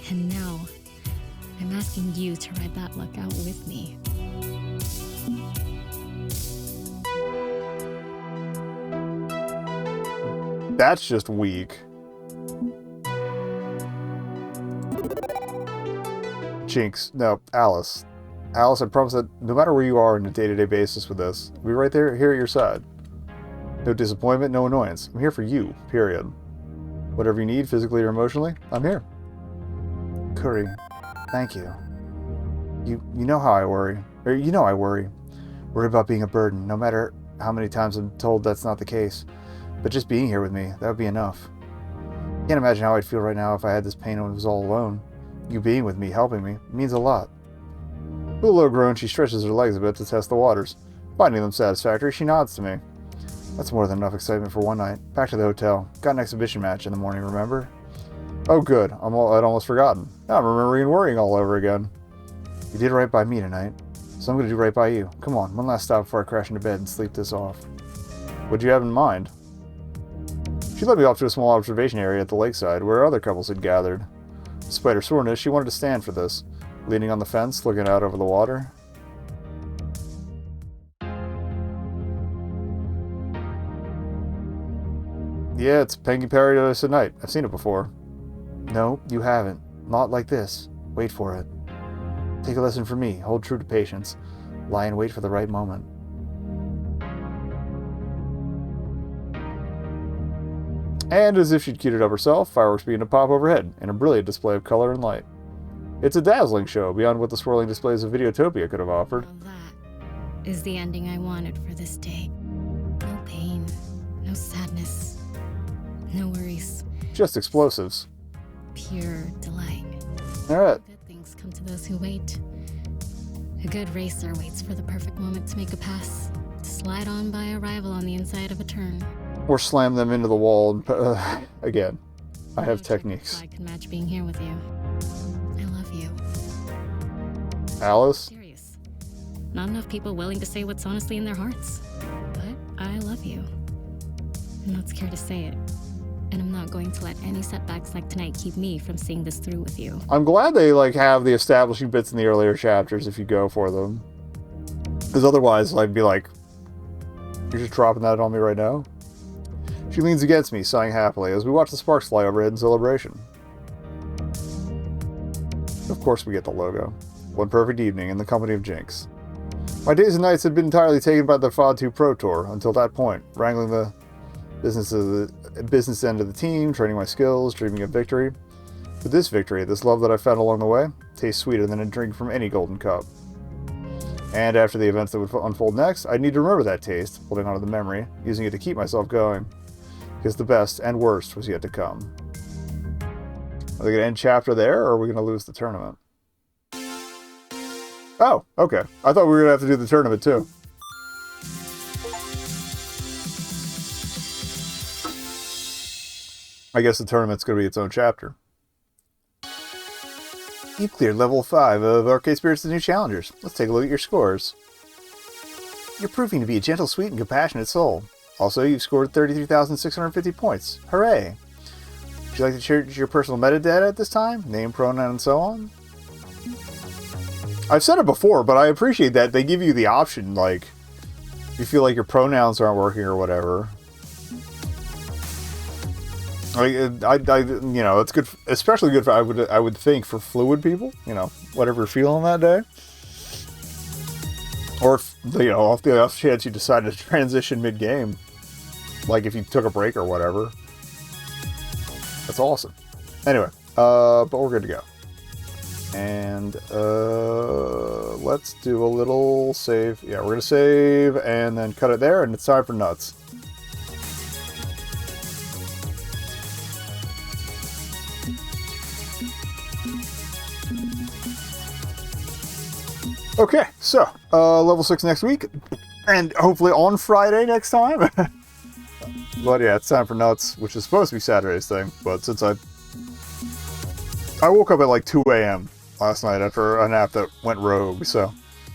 And now, I'm asking you to ride that luck out with me. That's just weak. Jinx. No, Alice. Alice, I promise that no matter where you are on a day-to-day basis with this, I'll be right there, here at your side. No disappointment, no annoyance. I'm here for you, period. Whatever you need, physically or emotionally, I'm here. Curry, thank you. You know how I worry. Or you know I worry. Worry about being a burden, no matter how many times I'm told that's not the case. But just being here with me, that would be enough. Can't imagine how I'd feel right now if I had this pain and was all alone. You being with me, helping me, means a lot. With a low groan, she stretches her legs a bit to test the waters. Finding them satisfactory, she nods to me. That's more than enough excitement for one night. Back to the hotel. Got an exhibition match in the morning, remember? Oh good, I'd almost forgotten. Now I'm remembering and worrying all over again. You did right by me tonight, so I'm going to do right by you. Come on, one last stop before I crash into bed and sleep this off. What'd you have in mind? She led me off to a small observation area at the lakeside where other couples had gathered. Despite her soreness, she wanted to stand for this, leaning on the fence, looking out over the water. Yeah, it's Pengy Paradise at night. I've seen it before. No, you haven't. Not like this. Wait for it. Take a lesson from me. Hold true to patience. Lie in wait for the right moment. And as if she'd queued it up herself, fireworks began to pop overhead in a brilliant display of color and light. It's a dazzling show beyond what the swirling displays of Videotopia could have offered. Well, that is the ending I wanted for this day. No pain, no sadness, no worries. Just explosives. Pure delight. Alright. Good things come to those who wait. A good racer waits for the perfect moment to make a pass, to slide on by a rival on the inside of a turn. Or slam them into the wall. And, again, I have techniques. I can match being here with you. I love you. Alice? Serious. Not enough people willing to say what's honestly in their hearts. But I love you. I'm not scared to say it. And I'm not going to let any setbacks like tonight keep me from seeing this through with you. I'm glad they have the establishing bits in the earlier chapters if you go for them. Because otherwise I'd be like, you're just dropping that on me right now? She leans against me, sighing happily, as we watch the sparks fly overhead in celebration. Of course we get the logo. One perfect evening in the company of Jinx. My days and nights had been entirely taken by the FOD 2 Pro Tour until that point, wrangling the business end of the team, training my skills, dreaming of victory. But this victory, this love that I found along the way, tastes sweeter than a drink from any golden cup. And after the events that would unfold next, I'd need to remember that taste, holding on to the memory, using it to keep myself going. Because the best and worst was yet to come. Are they going to end chapter there, or are we going to lose the tournament? Oh, okay. I thought we were going to have to do the tournament too. I guess the tournament's going to be its own chapter. You cleared level 5 of Arcade Spirits' New Challengers. Let's take a look at your scores. You're proving to be a gentle, sweet, and compassionate soul. Also, you've scored 33,650 points. Hooray! Would you like to share your personal metadata at this time? Name, pronoun, and so on? I've said it before, but I appreciate that they give you the option, like, if you feel like your pronouns aren't working or whatever. You know, it's good, especially good for, I would think, for fluid people, you know, whatever you're feeling that day. Or, if, you know, off the off chance you decided to transition mid-game, like if you took a break or whatever. That's awesome. Anyway, but we're good to go. And, let's do a little save. Yeah, we're going to save and then cut it there, and it's time for nuts. Okay, so, level 6 next week, and hopefully on Friday next time. But yeah, it's time for nuts, which is supposed to be Saturday's thing, but since I woke up at like 2 a.m. last night after a nap that went rogue, so